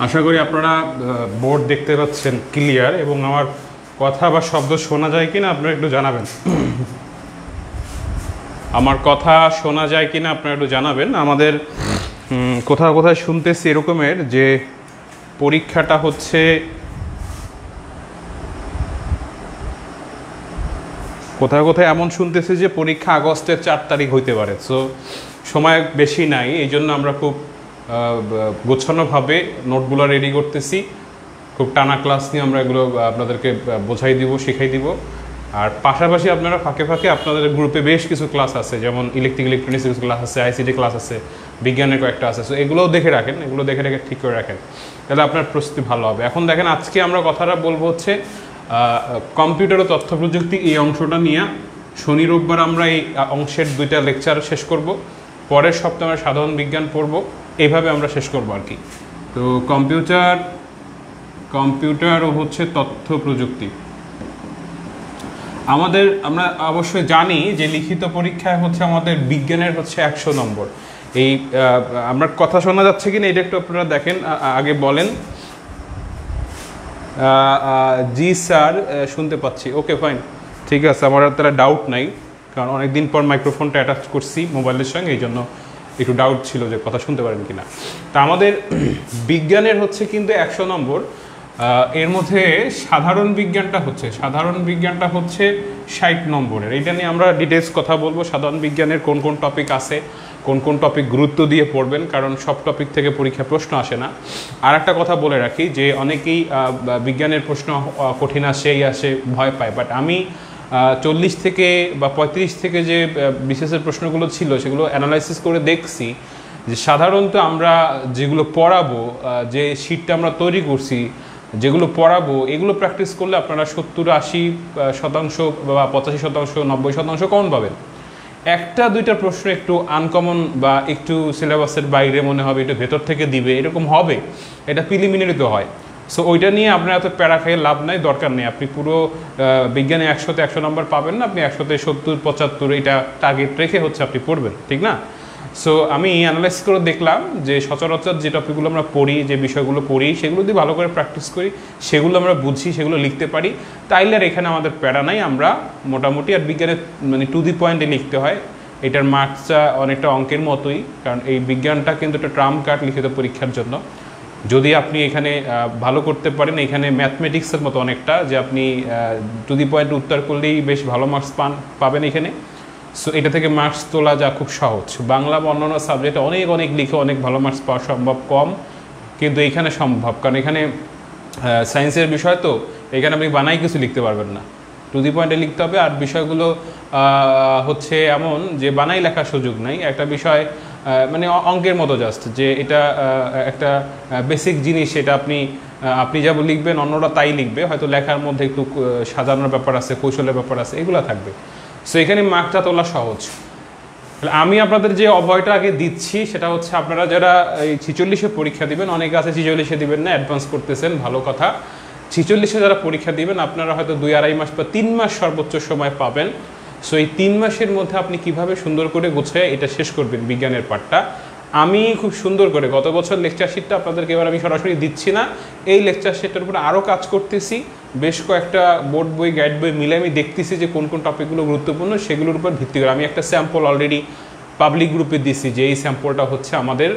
আশা করি আপনারা বোর্ড দেখতে পাচ্ছেন ক্লিয়ার, এবং আমার কথা বা শব্দ শোনা যায় কিনা আপনারা একটু জানাবেন। আমার কথা শোনা যায় কিনা আপনারা একটু জানাবেন। আমাদের কোথাও কোথায় শুনতেছি এরকমের যে পরীক্ষাটা হচ্ছে কোথাও কোথায় এমন শুনতেছি যে পরীক্ষা আগস্টের 4 তারিখ হইতে পারে। সো সময় বেশি নাই, এই জন্য আমরা খুব গোছানোভাবে নোটগুলো রেডি করতেছি। খুব টানা ক্লাস নিয়ে আমরা এগুলো আপনাদেরকে বোঝাই দিব, শিখাই দিব। আর পাশাপাশি আপনারা ফাঁকে ফাঁকে আপনাদের গ্রুপে বেশ কিছু ক্লাস আছে, যেমন ইলেকট্রনিক্স কিছু ক্লাস আছে, আইসিটি ক্লাস আছে, বিজ্ঞানের কয়েকটা আছে। সো এগুলোও দেখে রাখেন, এগুলো দেখে রেখে ঠিক করে রাখেন, তাহলে আপনার প্রস্তুতি ভালো হবে। এখন দেখেন, আজকে আমরা কথাটা বলবো হচ্ছে কম্পিউটার ও তথ্য প্রযুক্তি, এই অংশটা নিয়ে। শনি রোববার আমরা এই অংশের 2টা লেকচার শেষ করব, পরের সপ্তাহে আমরা সাধারণ বিজ্ঞান পড়ব, এইভাবে আমরা শেষ করবো আর কি। তো কম্পিউটার ও হচ্ছে তথ্য প্রযুক্তি আমরা অবশ্যই জানি যে লিখিত পরীক্ষায় হচ্ছে আমাদের বিজ্ঞানের হচ্ছে 100 নম্বর। এই আমরা কথা শোনা যাচ্ছে কিনা এটা একটু আপনারা দেখেন, আগে বলেন। জি স্যার, শুনতে পাচ্ছি, ওকে ফাইন, ঠিক আছে। আমার তাহলে ডাউট নাই, কারণ অনেকদিন পর মাইক্রোফোনটা অ্যাটাচ করছি মোবাইলের সঙ্গে, এই জন্য একটু ডাউট ছিল যে কথা শুনতে পারেন কিনা। তা আমাদের বিজ্ঞানের হচ্ছে কিন্তু 100 নম্বর। এর মধ্যে সাধারণ বিজ্ঞানটা হচ্ছে 60 নম্বরের। এইটা নিয়ে আমরা ডিটেলস কথা বলবো। সাধারণ বিজ্ঞানের কোন কোন টপিক আছে, কোন কোন টপিক গুরুত্ব দিয়ে পড়বেন, কারণ সব টপিক থেকে পরীক্ষা প্রশ্ন আসে না। আর একটা কথা বলে রাখি যে অনেকেই বিজ্ঞানের প্রশ্ন কঠিন আসে ভয় পায়, বাট আমি 40 থেকে বা 35 থেকে যে বিশেষের প্রশ্নগুলো ছিল সেগুলো অ্যানালাইসিস করে দেখছি যে সাধারণত আমরা যেগুলো পড়াবো, যে শিটটা আমরা তৈরি করছি, যেগুলো পড়াবো, এগুলো প্র্যাকটিস করলে আপনারা 70-80% বা 85%, 90% কমন পাবেন। 1-2টা প্রশ্ন একটু আনকমন বা একটু সিলেবাসের বাইরে মনে হবে, একটু ভেতর থেকে দিবে, এরকম হবে। এটা প্রিলিমিনারিতে হয়। সো ওইটা নিয়ে আপনার এত প্যারা খেয়ে লাভ নাই, দরকার নেই। আপনি পুরো বিজ্ঞানে 100-তে 100 নম্বর পাবেন না, আপনি 100-তে 70-75 এটা টার্গেট রেখে হচ্ছে আপনি পড়বেন, ঠিক না? সো আমি অ্যানালাইস করে দেখলাম যে সচরাচর যে টপিকগুলো আমরা পড়ি, যে বিষয়গুলো পড়ি, সেগুলো দিয়ে ভালো করে প্র্যাকটিস করি, সেগুলো আমরা বুঝি, সেগুলো লিখতে পারি, তাইলে আর এখানে আমাদের প্যারা নাই। আমরা মোটামুটি, আর বিজ্ঞানের মানে টু দি পয়েন্টে লিখতে হয়। এটার মার্কসটা অনেকটা অঙ্কের মতোই, কারণ এই বিজ্ঞানটা কিন্তু একটা ট্রাম্প কার্ড লিখিত পরীক্ষার জন্য। যদি আপনি এখানে ভালো করতে পারেন, এখানে ম্যাথমেটিক্সের মতো অনেকটা, যে আপনি টু দি পয়েন্ট উত্তর করলেই বেশ ভালো মার্কস পাবেন এখানে। সো এটা থেকে মার্কস তোলা যা খুব সহজ। বাংলা বা অন্যান্য সাবজেক্টে অনেক লিখে অনেক ভালো মার্কস পাওয়া সম্ভব কম, কিন্তু এইখানে সম্ভব, কারণ এখানে সায়েন্সের বিষয় তো, এখানে আপনি বানাই কিছু লিখতে পারবেন না, টু দি পয়েন্টে লিখতে হবে। আর বিষয়গুলো হচ্ছে এমন যে বানাই লেখার সুযোগ নাই। একটা বিষয় মানে অঙ্কের মতো জাস্ট, যে এটা একটা বেসিক জিনিস, এটা আপনি যা লিখবেন অন্যরা তাই লিখবে, হয়তো লেখার মধ্যে একটু সাজানোর ব্যাপার আছে, কৌশলের ব্যাপার আছে, এগুলো থাকবে। সো এখানে মার্কটা তোলা সহজ। আমি আপনাদের যে অভয়টা আগে দিচ্ছি সেটা হচ্ছে, আপনারা যারা এই 46-এ পরীক্ষা দিবেন, অনেকে আছে 46-এ দিবেন না, অ্যাডভান্স করতেছেন, ভালো কথা। 46-এ যারা পরীক্ষা দিবেন, আপনারা হয়তো 2-2.5 মাস বা 3 মাস সর্বোচ্চ সময় পাবেন। সো এই 3 মাসের মধ্যে আপনি কিভাবে সুন্দর করে গুছিয়ে এটা শেষ করবেন বিজ্ঞানের পাঠটা। আমি খুব সুন্দর করে গত বছর লেকচার শিটটা আপনাদেরকে এবার আমি সরাসরি দিচ্ছি না, এই লেকচার শিটটার উপরে আরও কাজ করতেছি। বেশ কয়েকটা বোর্ড বই, গাইড বই মিলে আমি দেখতেছি যে কোন কোন টপিকগুলো গুরুত্বপূর্ণ, সেগুলোর উপর ভিত্তি করে আমি একটা স্যাম্পল অলরেডি পাবলিক গ্রুপে দিছি, যে এই স্যাম্পলটা হচ্ছে আমাদের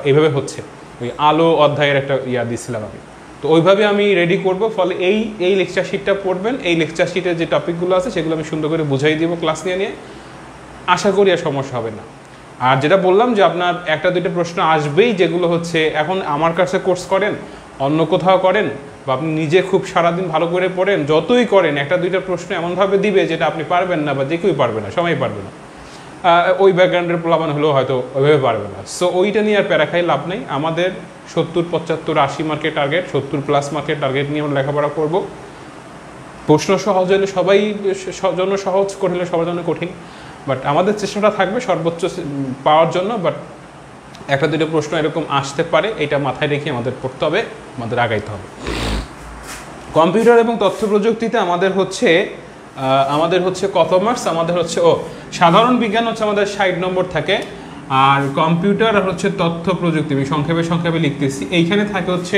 এইভাবে হচ্ছে, ওই আলো অধ্যায়ের একটা দিছিলাম আমি। তো ওইভাবে আমি রেডি করব। ফলে এই লেকচার শিটটা পড়বেন, এই লেকচার শিটের যে টপিকগুলো আছে সেগুলো আমি সুন্দর করে বুঝাই দিব ক্লাস নিয়ে। আশা করি আর সমস্যা হবে না। আর যেটা বললাম যে আপনার 1-2টা প্রশ্ন আসবেই, যেগুলো হচ্ছে এখন আমার কাছে কোর্স করেন, অন্য কোথাও করেন, বা আপনি নিজে খুব সারাদিন ভালো করে পড়েন, যতই করেন 1-2টা প্রশ্ন এমনভাবে দিবে যেটা আপনি পারবেন না, বা যে কেউই পারবে না, সবাই পারবে না। ওই ব্যাকগ্রাউন্ডের প্লাবান হলেও হয়তো ওইভাবে পারবে না। সো ওইটা নিয়ে আর প্যারা খাই লাভ নেই। আমাদের 70, 75, 80 মার্কের টার্গেট, 70+ মার্কের টার্গেট নিয়ে আমরা লেখাপড়া করব। প্রশ্ন সহজ হলে সবাই জন্য সহজ, কঠিন হলে সবার জন্য কঠিন, বাট আমাদের চেষ্টাটা থাকবে সর্বোচ্চ পাওয়ার জন্য। বাট একটা দুটো প্রশ্ন এরকম আসতে পারে, এটা মাথায় রেখে আমাদের পড়তে হবে, আমাদের আগাইতে হবে। কম্পিউটার এবং তথ্য প্রযুক্তিতে আমাদের হচ্ছে কত মার্কস? আমাদের হচ্ছে সাধারণ বিজ্ঞান হচ্ছে আমাদের 60 নম্বর থাকে, আর কম্পিউটার আর হচ্ছে তথ্য প্রযুক্তি, আমি সংক্ষেপে লিখতেছি, এইখানে থাকে হচ্ছে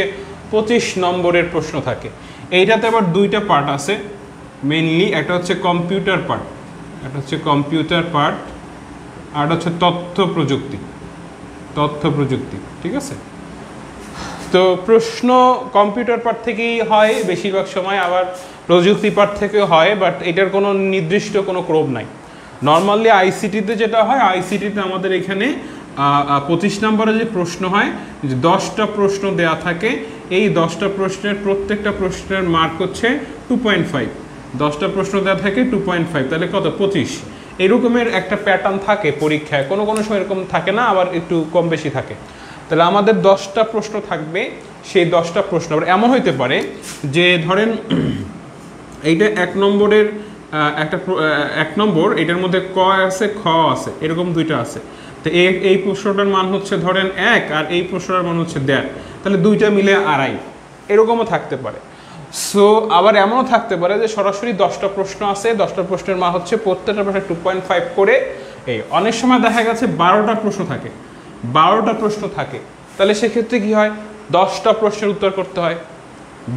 25 নম্বরের প্রশ্ন থাকে। এইটাতে আবার দুইটা পার্ট আছে মেইনলি, একটা হচ্ছে কম্পিউটার পার্ট, আর হচ্ছে তথ্য প্রযুক্তি, ঠিক আছে? তো প্রশ্ন কম্পিউটার পার্ট থেকেই হয় বেশিরভাগ সময়, আবার প্রযুক্তি পার্ট থেকেও হয়, বাট এটার কোনো নির্দিষ্ট কোনো ক্রম নাই। নর্মালি আইসিটিতে যেটা হয়, আইসিটিতে আমাদের এখানে 25 নম্বরে যে প্রশ্ন হয়, যে 10টা প্রশ্ন দেয়া থাকে, এই 10টা প্রশ্নের প্রত্যেকটা প্রশ্নের মার্ক হচ্ছে 2.5, 10টা প্রশ্ন দেওয়া থাকে 2.5, তাহলে কত? 25। এরকমের একটা প্যাটার্ন থাকে পরীক্ষায়, কোনো সময় এরকম থাকে না, আবার একটু কম বেশি থাকে। তাহলে আমাদের 10টা প্রশ্ন থাকবে, সেই 10টা প্রশ্ন আবার এমন হইতে পারে যে ধরেন এইটা 1 নম্বরের একটা 1 নম্বর, এটার মধ্যে ক আছে খ আছে, এরকম দুইটা আছে। তো এই প্রশ্নটার মান হচ্ছে ধরেন 1, আর এই প্রশ্নটার মান হচ্ছে 1.5, তাহলে দুইটা মিলে 2.5, এরকমও থাকতে পারে। সো আবার এমনও থাকতে পারে যে সরাসরি 10টা প্রশ্ন আছে, 10টা প্রশ্নের মান হচ্ছে প্রত্যেকটা প্রশ্নে 2.5 করে। অনেক সময় দেখা গেছে 12টা প্রশ্ন থাকে, তাহলে সেক্ষেত্রে কি হয়? 10টা প্রশ্নের উত্তর করতে হয়,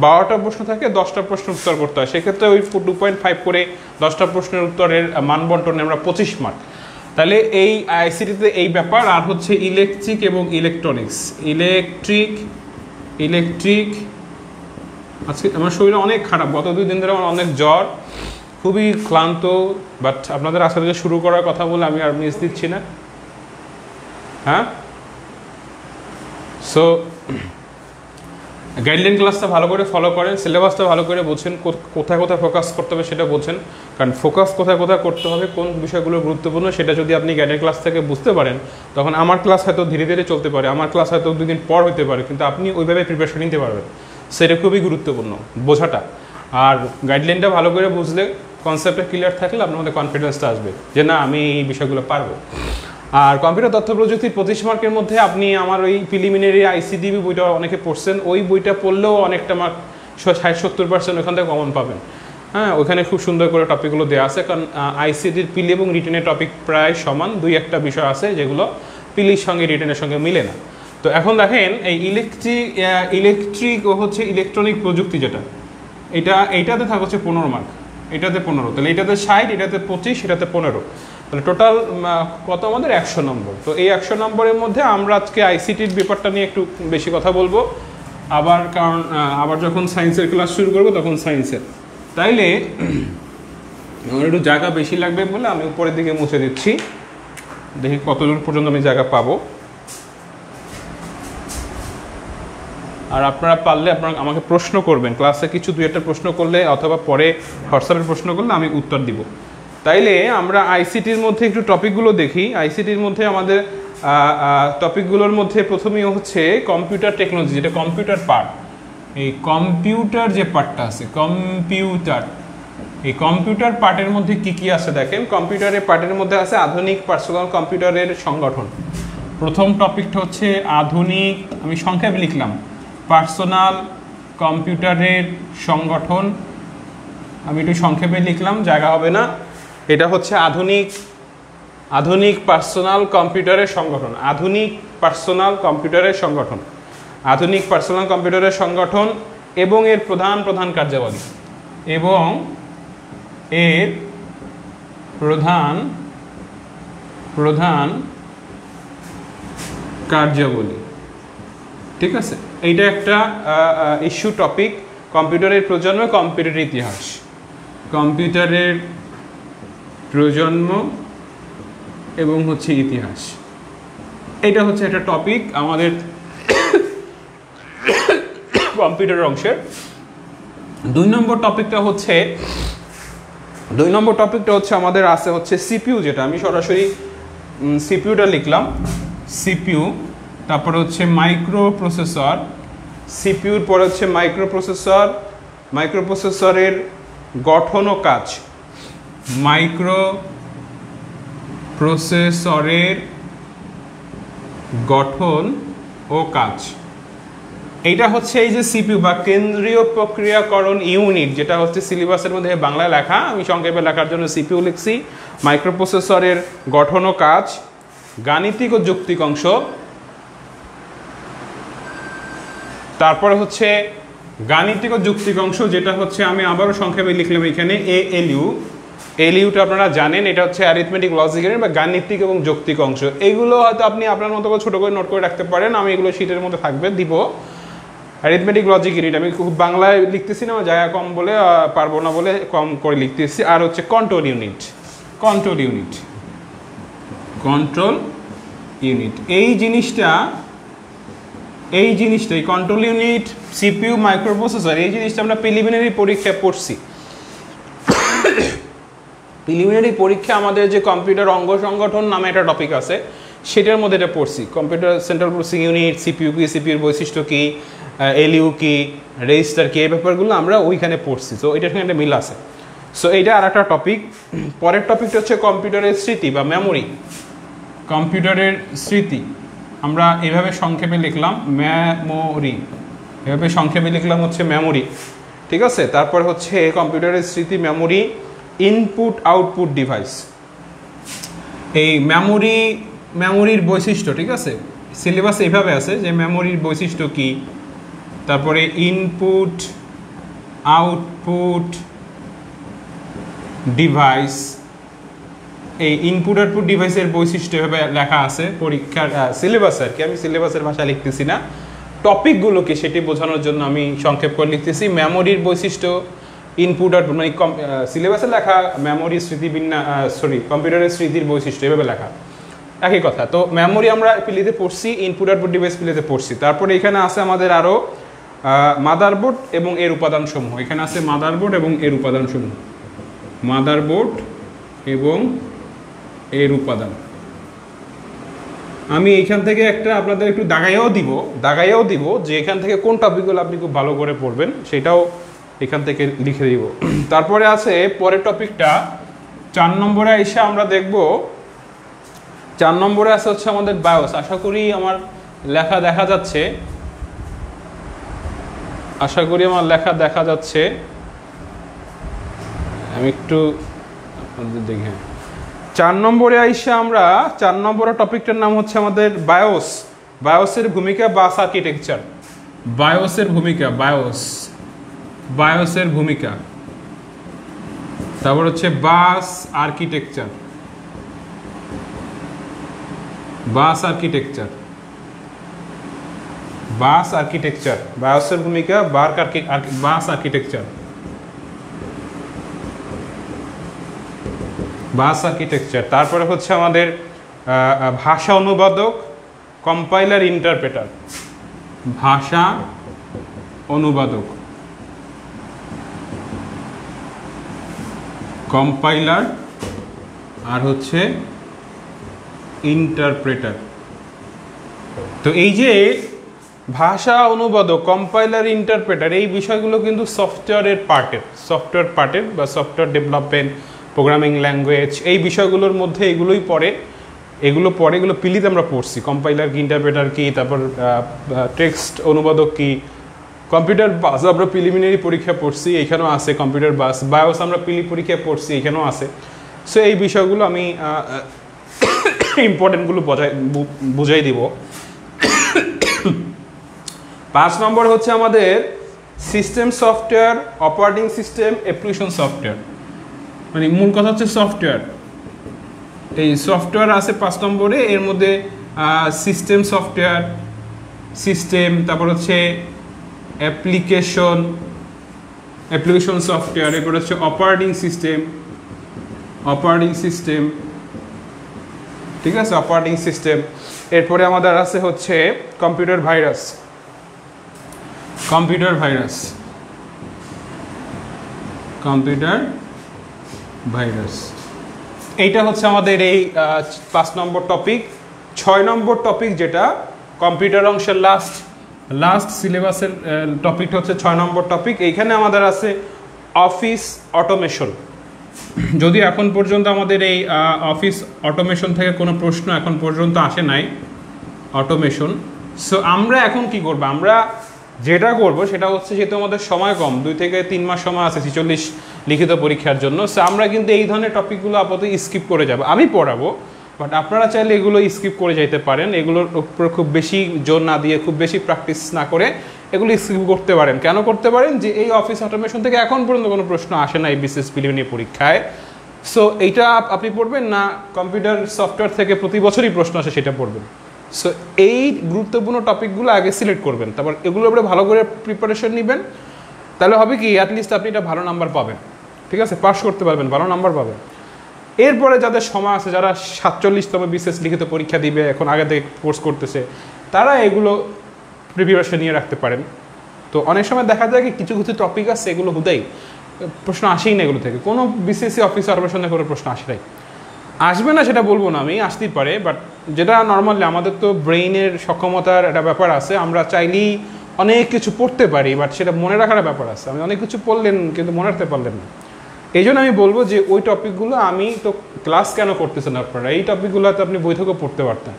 12টা প্রশ্ন থাকে, 10টা প্রশ্নের উত্তর করতে হয়। সেক্ষেত্রে ওই 2.5 করে 10টা প্রশ্নের উত্তরের মান বন্টনে আমরা 25 মার্ক। তাহলে এই আইসিটিতে এই ব্যাপার। আর হচ্ছে ইলেকট্রিক এবং ইলেকট্রনিক্স, ইলেকট্রিক আজকে আমার শরীরে অনেক খারাপ, গত 2 দিন ধরে আমার অনেক জ্বর, খুবই ক্লান্ত, বাট আপনাদের আজকে থেকে শুরু করার কথা বলে আমি আর মিস দিচ্ছি না। হ্যাঁ, সো গাইডলাইন ক্লাসটা ভালো করে ফলো করেন, সিলেবাসটা ভালো করে বোঝেন, কোথায় ফোকাস করতে হবে সেটা বোঝেন। কারণ ফোকাস কোথায় করতে হবে, কোন বিষয়গুলো গুরুত্বপূর্ণ, সেটা যদি আপনি গাইডলাইন ক্লাস থেকে বুঝতে পারেন, তখন আমার ক্লাস হয়তো ধীরে ধীরে চলতে পারে, আমার ক্লাস হয়তো 2 দিন পর হতে পারে, কিন্তু আপনি ওইভাবে প্রিপারেশন নিতে পারবেন। সেটা খুবই গুরুত্বপূর্ণ বোঝাটা। আর গাইডলাইনটা ভালো করে বুঝলে, কনসেপ্টটা ক্লিয়ার থাকলে আপনার মধ্যে কনফিডেন্সটা আসবে যে না, আমি এই বিষয়গুলো পারবো। আর কম্পিউটার তথ্য প্রযুক্তির 25 মার্কের মধ্যে আপনি আমার ওই প্রিলিমিনারি আইসিডিবি বইটা অনেকে পড়ছেন, ওই বইটা পড়লেও অনেকটা মার্ক 60-70% ওখান থেকে কমন পাবেন। হ্যাঁ, ওখানে খুব সুন্দর করে টপিকগুলো দেওয়া আছে, কারণ আইসিডির পিলি এবং রিটেনের টপিক প্রায় সমান, 2-1টা বিষয় আছে যেগুলো পিলির সঙ্গে রিটেনের সঙ্গে মিলে না। তো এখন দেখেন এই ইলেকট্রিক ও হচ্ছে ইলেকট্রনিক প্রযুক্তি যেটা, এইটাতে থাকে হচ্ছে 15 মার্ক, এটাতে 15, তাহলে এটাতে 60, এটাতে 25, এটাতে 15, তাহলে টোটাল কত? আমাদের 100 নম্বর। তো এই 100 নম্বরের মধ্যে আমরা আজকে আইসিটির ব্যাপারটা নিয়ে একটু বেশি কথা বলবো, কারণ আবার যখন সায়েন্সের ক্লাস শুরু করবো তখন সায়েন্সের, তাইলে আমার একটু জায়গা বেশি লাগবে বলে আমি উপরের দিকে মুছে দিচ্ছি, দেখি কতদূর পর্যন্ত আমি জায়গা পাবো। আর আপনারা পারলে আমাকে প্রশ্ন করবেন, ক্লাসে কিছু 2-1টা প্রশ্ন করলে অথবা পরে হোয়াটসঅ্যাপে প্রশ্ন করলে আমি উত্তর দিব। তাইলে আমরা আইসিটির মধ্যে একটু টপিকগুলো দেখি। আইসিটির মধ্যে আমাদের টপিকগুলোর মধ্যে প্রথমেই হচ্ছে কম্পিউটার টেকনোলজি, যেটা কম্পিউটার পার্ট। এই কম্পিউটার যে পার্টটা আছে, এই কম্পিউটার পার্টের মধ্যে কি আছে দেখেন। কম্পিউটারের পার্টের মধ্যে আছে আধুনিক পার্সোনাল কম্পিউটারের সংগঠন। প্রথম টপিকটা হচ্ছে আধুনিক, আমি সংক্ষেপে লিখলাম পার্সোনাল কম্পিউটারের সংগঠন, আমি একটু সংক্ষেপে লিখলাম, জায়গা হবে না। এটা হচ্ছে আধুনিক পার্সোনাল কম্পিউটারের সংগঠন, আধুনিক পার্সোনাল কম্পিউটারের সংগঠন এবং এর প্রধান কার্যাবলী, ঠিক আছে? এইটা একটা ইস্যু টপিক, কম্পিউটারের প্রজন্ম, কম্পিউটারের ইতিহাস, কম্পিউটারের প্রজন্ম এবং হচ্ছে ইতিহাস, এটা হচ্ছে একটা টপিক আমাদের কম্পিউটার অংশের। 2 নম্বর টপিকটা হচ্ছে আমাদের আছে হচ্ছে সিপিইউ, যেটা আমি সরাসরি সিপিইউটা লিখলাম, সিপিইউ, তারপরে হচ্ছে মাইক্রো প্রসেসর, সিপিইউর পরে হচ্ছে মাইক্রো প্রসেসর, মাইক্রো প্রসেসরের গঠন ও কাজ, মাইক্রো প্রসেসরের গঠন ও কাজ। এইটা হচ্ছে এই যে সিপিইউ বা কেন্দ্রীয় প্রক্রিয়াকরণ ইউনিট, যেটা হচ্ছে সিলেবাসের মধ্যে বাংলায় লেখা, আমি সংক্ষেপে লেখার জন্য সিপিইউ লিখছি। মাইক্রোপ্রসেসরের গঠন ও কাজ, গাণিতিক ও যৌক্তিক অংশ, তারপরে হচ্ছে গাণিতিক ও যৌক্তিক অংশ, যেটা হচ্ছে আমি আবারও সংক্ষেপে লিখলাম এখানে এএলইউ। এলইউটা আপনারা জানেন, এটা হচ্ছে অ্যারিথমেটিক লজিকের বা গাণিতিক এবং যৌক্তিক অংশ। এইগুলো হয়তো আপনি আপনার মতো করে ছোটো করে নোট করে রাখতে পারেন, আমি এগুলো শীটের মধ্যে থাকবে দিব। অ্যারিথমেটিক লজিক ইউনিট আমি খুব বাংলায় লিখতেছি না, জায়গা কম বলে পারবো না বলে কম করে লিখতেছি। আর হচ্ছে control unit, control unit, control unit, এই জিনিসটা এই কন্ট্রোল ইউনিট, সিপিইউ, মাইক্রোপ্রসেসর, এই জিনিসটা আমরা প্রিলিমিনারি পরীক্ষায় পড়ছি। প্রিলিমিনারি পরীক্ষা আমাদের যে কম্পিউটার অঙ্গ সংগঠন নামে একটা টপিক আছে, সেটার মধ্যে এটা পড়ছি। Computer central processing unit, CPU কি, সিপিইউর বৈশিষ্ট্য কি, এলইউ কি, রেজিস্টার কি, এই ব্যাপারগুলো আমরা ওইখানে পড়ছি। তো এটার সঙ্গে একটা মিল আছে। সো এইটা আর একটা টপিক। পরের টপিকটা হচ্ছে কম্পিউটারের স্মৃতি বা মেমোরি। কম্পিউটারের স্মৃতি আমরা এভাবে সংক্ষেপে লিখলাম মেমোরি, এভাবে সংক্ষেপে লিখলাম হচ্ছে মেমোরি, ঠিক আছে। তারপর হচ্ছে কম্পিউটারের স্মৃতি, মেমোরি, ইনপুট আউটপুট ডিভাইস। এই মেমোরির বৈশিষ্ট্য, ঠিক আছে, সিলেবাস এইভাবে আছে যে মেমোরির বৈশিষ্ট্য কি, তারপরে ইনপুট আউটপুট ডিভাইস, এই ইনপুট আউটপুট ডিভাইসের বৈশিষ্ট্য এভাবে লেখা আছে পরীক্ষার সিলেবাসে আর কি। আমি সিলেবাসের ভাষায় লিখতেছি না, টপিকগুলোকে সেটি বোঝানোর জন্য আমি সংক্ষেপ করে লিখতেছি। মেমোরির বৈশিষ্ট্য, ইনপুট আউটপুট, মানে সিলেবাসে লেখা মেমোরি কম্পিউটারের স্মৃতির বৈশিষ্ট্য এভাবে লেখা, একই কথা। তো মেমোরি আমরা পিলিতে পড়ছি, ইনপুট আউটপুট ডিভাইস পিলিতে পড়ছি। তারপরে এখানে আছে আমাদের আরও মাদারবোর্ড এবং এর উপাদানসমূহ। এখানে আছে মাদারবোর্ড এবং এর উপাদানসমূহ, মাদারবোর্ড এবং এর উপাদান। আমি এইখান থেকে একটা আপনাদের একটু দাগাইয়াও দিব যে এখান থেকে কোন টপিকগুলো আপনি খুব ভালো করে পড়বেন, সেটাও এখান থেকে লিখে দিব। তারপরে আছে পরের টপিকটা 4 নম্বরে এসে আমরা দেখব। 4 নম্বরে আছে হচ্ছে আমাদের বায়োস। আশা করি আমার লেখা দেখা যাচ্ছে, আমি একটু দেখি। 4 নম্বরে আইসা আমরা 4 নম্বরের টপিকটার নাম হচ্ছে আমাদের বায়োস। বায়োসের ভূমিকা, বাস আর্কিটেকচার। বায়োসের ভূমিকা, তারপর হচ্ছে বাস আর্কিটেকচার, বায়োসের ভূমিকা, বাস আর্কিটেকচার। তারপরে হচ্ছে আমাদের ভাষা অনুবাদক, কম্পাইলার, ইন্টারপ্রেটার। ভাষা অনুবাদক, কম্পাইলার, আর হচ্ছে ইন্টারপ্রেটার। তো এই যে ভাষা অনুবাদক, কম্পাইলার, ইন্টারপ্রেটার, এই বিষয়গুলো কিন্তু সফটওয়্যার পার্টের বা সফটওয়্যার ডেভেলপমেন্ট, প্রোগ্রামিং ল্যাঙ্গুয়েজ, এই বিষয়গুলোর মধ্যে এগুলো পিলিতে আমরা পড়ছি। কম্পাইলার কি, ইন্টারপ্রেটার কি, তারপর টেক্সট অনুবাদক কি, কম্পিউটার বাস আমরা প্রিলিমিনারি পরীক্ষা পড়ছি, এখানেও আছে কম্পিউটার বাস। বায়োস আমরা পরীক্ষা পড়ছি, এখানেও আছে। সো এই বিষয়গুলো আমি ইম্পর্টেন্টগুলো বুঝাই দিব। 5 নম্বর হচ্ছে আমাদের system software, operating system, application software. মানে মূল কথা হচ্ছে সফটওয়্যার। এই সফটওয়্যার আছে 5 নম্বরে, এর মধ্যে সিস্টেম সফটওয়্যার, তারপর হচ্ছে অ্যাপ্লিকেশন সফটওয়্যার, এরপর হচ্ছে অপারেটিং সিস্টেম, ঠিক আছে, অপারেটিং সিস্টেম। এরপরে আমাদের আছে হচ্ছে কম্পিউটার ভাইরাস। এইটা হচ্ছে আমাদের এই 5 নম্বর টপিক। 6 নম্বর টপিক যেটা কম্পিউটার অংশের লাস্ট সিলেবাসের টপিকটা হচ্ছে 6 নম্বর টপিক। এইখানে আমাদের আছে অফিস অটোমেশন। যদি এখন পর্যন্ত আমাদের এই অফিস অটোমেশন থেকে কোনো প্রশ্ন এখন পর্যন্ত আসে নাই, অটোমেশন। সো আমরা এখন কি করব, আমরা যেটা করব সেটা হচ্ছে, যেহেতু আমাদের সময় কম, 2 থেকে 3 মাস সময় আছে 46 লিখিত পরীক্ষার জন্য, সো আমরা কিন্তু এই ধরনের টপিকগুলো আপাতত স্কিপ করে যাব। আমি পড়াবো, বাট আপনারা চাইলে এগুলো স্কিপ করে যাইতে পারেন। এগুলোর উপর খুব বেশি জোর না দিয়ে, খুব বেশি প্র্যাকটিস না করে এগুলো স্কিপ করতে পারেন। কেন করতে পারেন, যে এই অফিস অটোমেশন থেকে এখন পর্যন্ত কোনো প্রশ্ন আসে না এই বিসিএস প্রিলিমিনারি পরীক্ষায়। সো এইটা আপনি পড়বেন না, কম্পিউটার সফটওয়্যার থেকে প্রতি বছরই প্রশ্ন আসে সেটা পড়বেন। সো এই গুরুত্বপূর্ণ টপিকগুলো আগে সিলেক্ট করবেন, তারপর এগুলোর উপরে ভালো করে প্রিপারেশন নেবেন। তাহলে হবে কি, অ্যাটলিস্ট আপনি এটা ভালো নাম্বার পাবেন, ঠিক আছে, পাস করতে পারবেন, ভালো নাম্বার পাবেন। এরপরে যাদের সময় আছে, যারা 47তম বিসিএস লিখিত পরীক্ষা দিবে, এখন আগে থেকে কোর্স করতেছে, তারা এগুলো প্রিপারেশন নিয়ে রাখতে পারেন। তো অনেক সময় দেখা যায় কি, কিছু কিছু টপিক আছে এগুলো হুদাই প্রশ্ন আসেই না এগুলো থেকে, কোনো বিসিএসসি অফিস অটোমেশনে কোনো প্রশ্ন আসে নাই। আসবে না সেটা বলবো না আমি, আসতেই পারে, বাট যেটা নর্মালি আমাদের তো ব্রেইনের সক্ষমতার একটা ব্যাপার আছে, আমরা চাইলেই অনেক কিছু পড়তে পারি, বাট সেটা মনে রাখার ব্যাপার আছে। আমি অনেক কিছু পড়লেন কিন্তু মনে রাখতে পারলেন না। এই জন্য আমি বলবো যে ওই টপিকগুলো, আমি তো ক্লাস কেন করতেছেন আপনারা, এই টপিকগুলোতে আপনি বই থেকেও পড়তে পারতেন।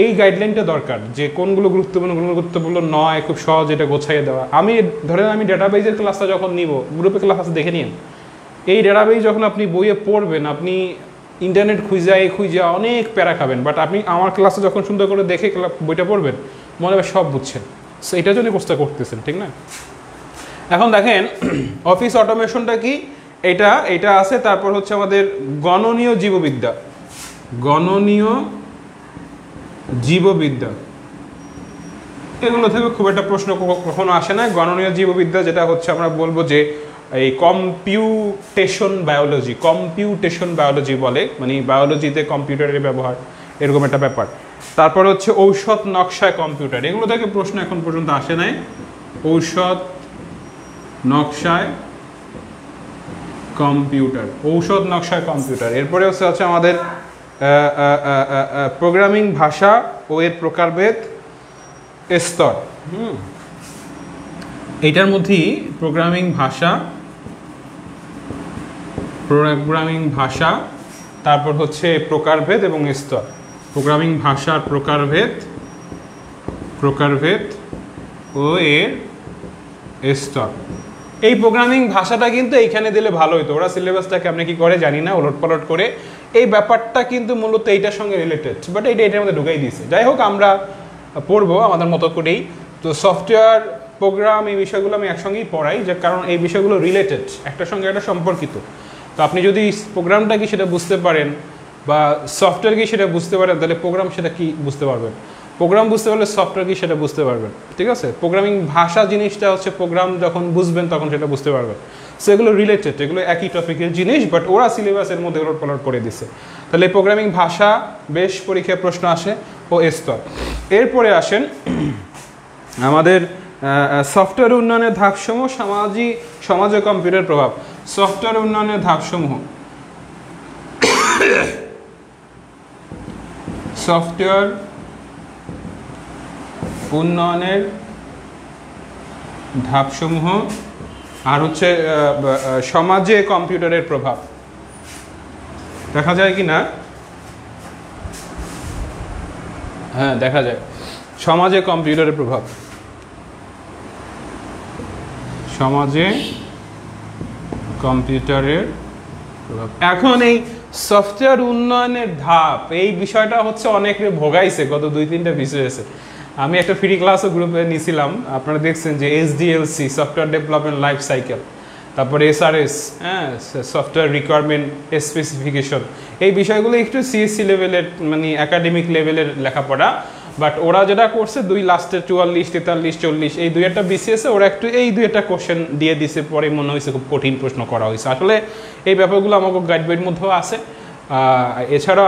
এই গাইডলাইনটা দরকার, যে কোনগুলো গুরুত্বপূর্ণ, কোনগুলো গুরুত্বপূর্ণ নয়, খুব সহজ এটা গোছাইয়ে দেওয়া। আমি ধরেন আমি ডেটাবেজের ক্লাসটা যখন নিব, গ্রুপে ক্লাস আছে দেখে নিন, এই ডেটাবেজ যখন আপনি বইয়ে পড়বেন, আপনি ইন্টারনেট খুঁজে অনেক প্যারা খাবেন, বাট আপনি আমার ক্লাসে যখন সুন্দর করে দেখে বইটা পড়বেন, মনে হবে সব বুঝছেন। সো এটার জন্য কোর্সটা করতেছেন, ঠিক না? এখন দেখেন অফিস অটোমেশনটা কি, এটা আছে। তারপর হচ্ছে আমাদের গণনীয় জীববিদ্যা, গণনীয় জীববিদ্যা, এগুলো থেকে খুব একটা প্রশ্ন কখনো আসে না। গণনীয় জীববিদ্যা যেটা হচ্ছে, আমরা বলবো যে এই কম্পিউটেশন বায়োলজি বলে, মানে বায়োলজিতে কম্পিউটারের ব্যবহার, এরকম একটা ব্যাপার। তারপর হচ্ছে ঔষধ নকশায় কম্পিউটার, এগুলো থেকে প্রশ্ন এখন পর্যন্ত আসে নাই। ঔষধ নকশায় কম্পিউটার। এরপরে হচ্ছে আমাদের প্রোগ্রামিং ভাষা ও এর প্রকারভেদ স্তর। এইটার মধ্যেই প্রোগ্রামিং ভাষা, তারপর হচ্ছে প্রকারভেদ এবং স্তর। প্রোগ্রামিং ভাষার প্রকারভেদ ও এর স্তর। এই প্রোগ্রামিং ভাষাটা কিন্তু এইখানে দিলে ভালো হতো, ওরা সিলেবাসটা কেমন কি করে জানি না, ওলটপালট করে। এই ব্যাপারটা কিন্তু মূলত এইটার সঙ্গে রিলেটেড, বাট এটার মধ্যে ঢুকাই দিয়েছে। যাই হোক, আমরা পড়বো আমাদের মতো করেই। তো সফটওয়্যার, প্রোগ্রাম, এই বিষয়গুলো আমি একসঙ্গেই পড়াই, যে কারণ এই বিষয়গুলো রিলেটেড, একটার সঙ্গে একটা সম্পর্কিত। তো আপনি যদি প্রোগ্রামটা কি সেটা বুঝতে পারেন, বা সফটওয়্যার কি সেটা বুঝতে পারেন, তাহলে প্রোগ্রাম সেটা কি বুঝতে পারবেন। প্রোগ্রাম বুঝতে পারলে সফটওয়্যার কি সেটা বুঝতে পারবেন, ঠিক আছে? প্রোগ্রামিং ভাষা জিনিসটা হচ্ছে, প্রোগ্রাম যখন বুঝবেন তখন সেটা বুঝতে পারবেন। সো এগুলো রিলেটেড, এগুলো একই টপিকের জিনিস, বাট ওরা সিলেবাসের মধ্যে ওলটপালট করে দিছে। তাহলে প্রোগ্রামিং ভাষা বেশ পরীক্ষায় প্রশ্ন আসে, ও স্তর। এরপরে আসেন আমাদের সফটওয়্যার উন্নয়নের ধাপসমূহ, সমাজে কম্পিউটার প্রভাব। সফটওয়্যার উন্নয়নের ধাপসমূহ, সফটওয়্যার উন্নয়নের ধাপসমূহ, আর হচ্ছে সমাজে কম্পিউটারের প্রভাব। দেখা যায় কি না? হ্যাঁ, দেখা যায়। সমাজে কম্পিউটারের প্রভাব, সমাজে কম্পিউটারের প্রভাব। এখন এই সফটওয়্যার উন্নয়নের ধাপ, এই বিষয়টা হচ্ছে অনেক ভোগাইছে গত 2-3টা বিসিএসে। আমি একটা ফ্রি ক্লাসও গ্রুপে নিয়েছিলাম, আপনারা দেখছেন যে SDLC, software development life cycle, তারপরে SRS, হ্যাঁ, সফটওয়্যার রিকোয়ারমেন্ট স্পেসিফিকেশন, এই বিষয়গুলো একটু CSC লেভেলের, মানে একাডেমিক লেভেলের লেখাপড়া। বাট ওরা যেটা করছে, 2 লাস্টের 44, 43, 40, এই 2-একটা বিসিএসে ওরা একটু এই 2-একটা কোশ্চেন দিয়ে দিছে, পরে মনে হয়েছে খুব কঠিন প্রশ্ন করা হয়েছে। আসলে এই ব্যাপারগুলো আমাকে গাইড বইয়ের মধ্যেও আছে, এছাড়াও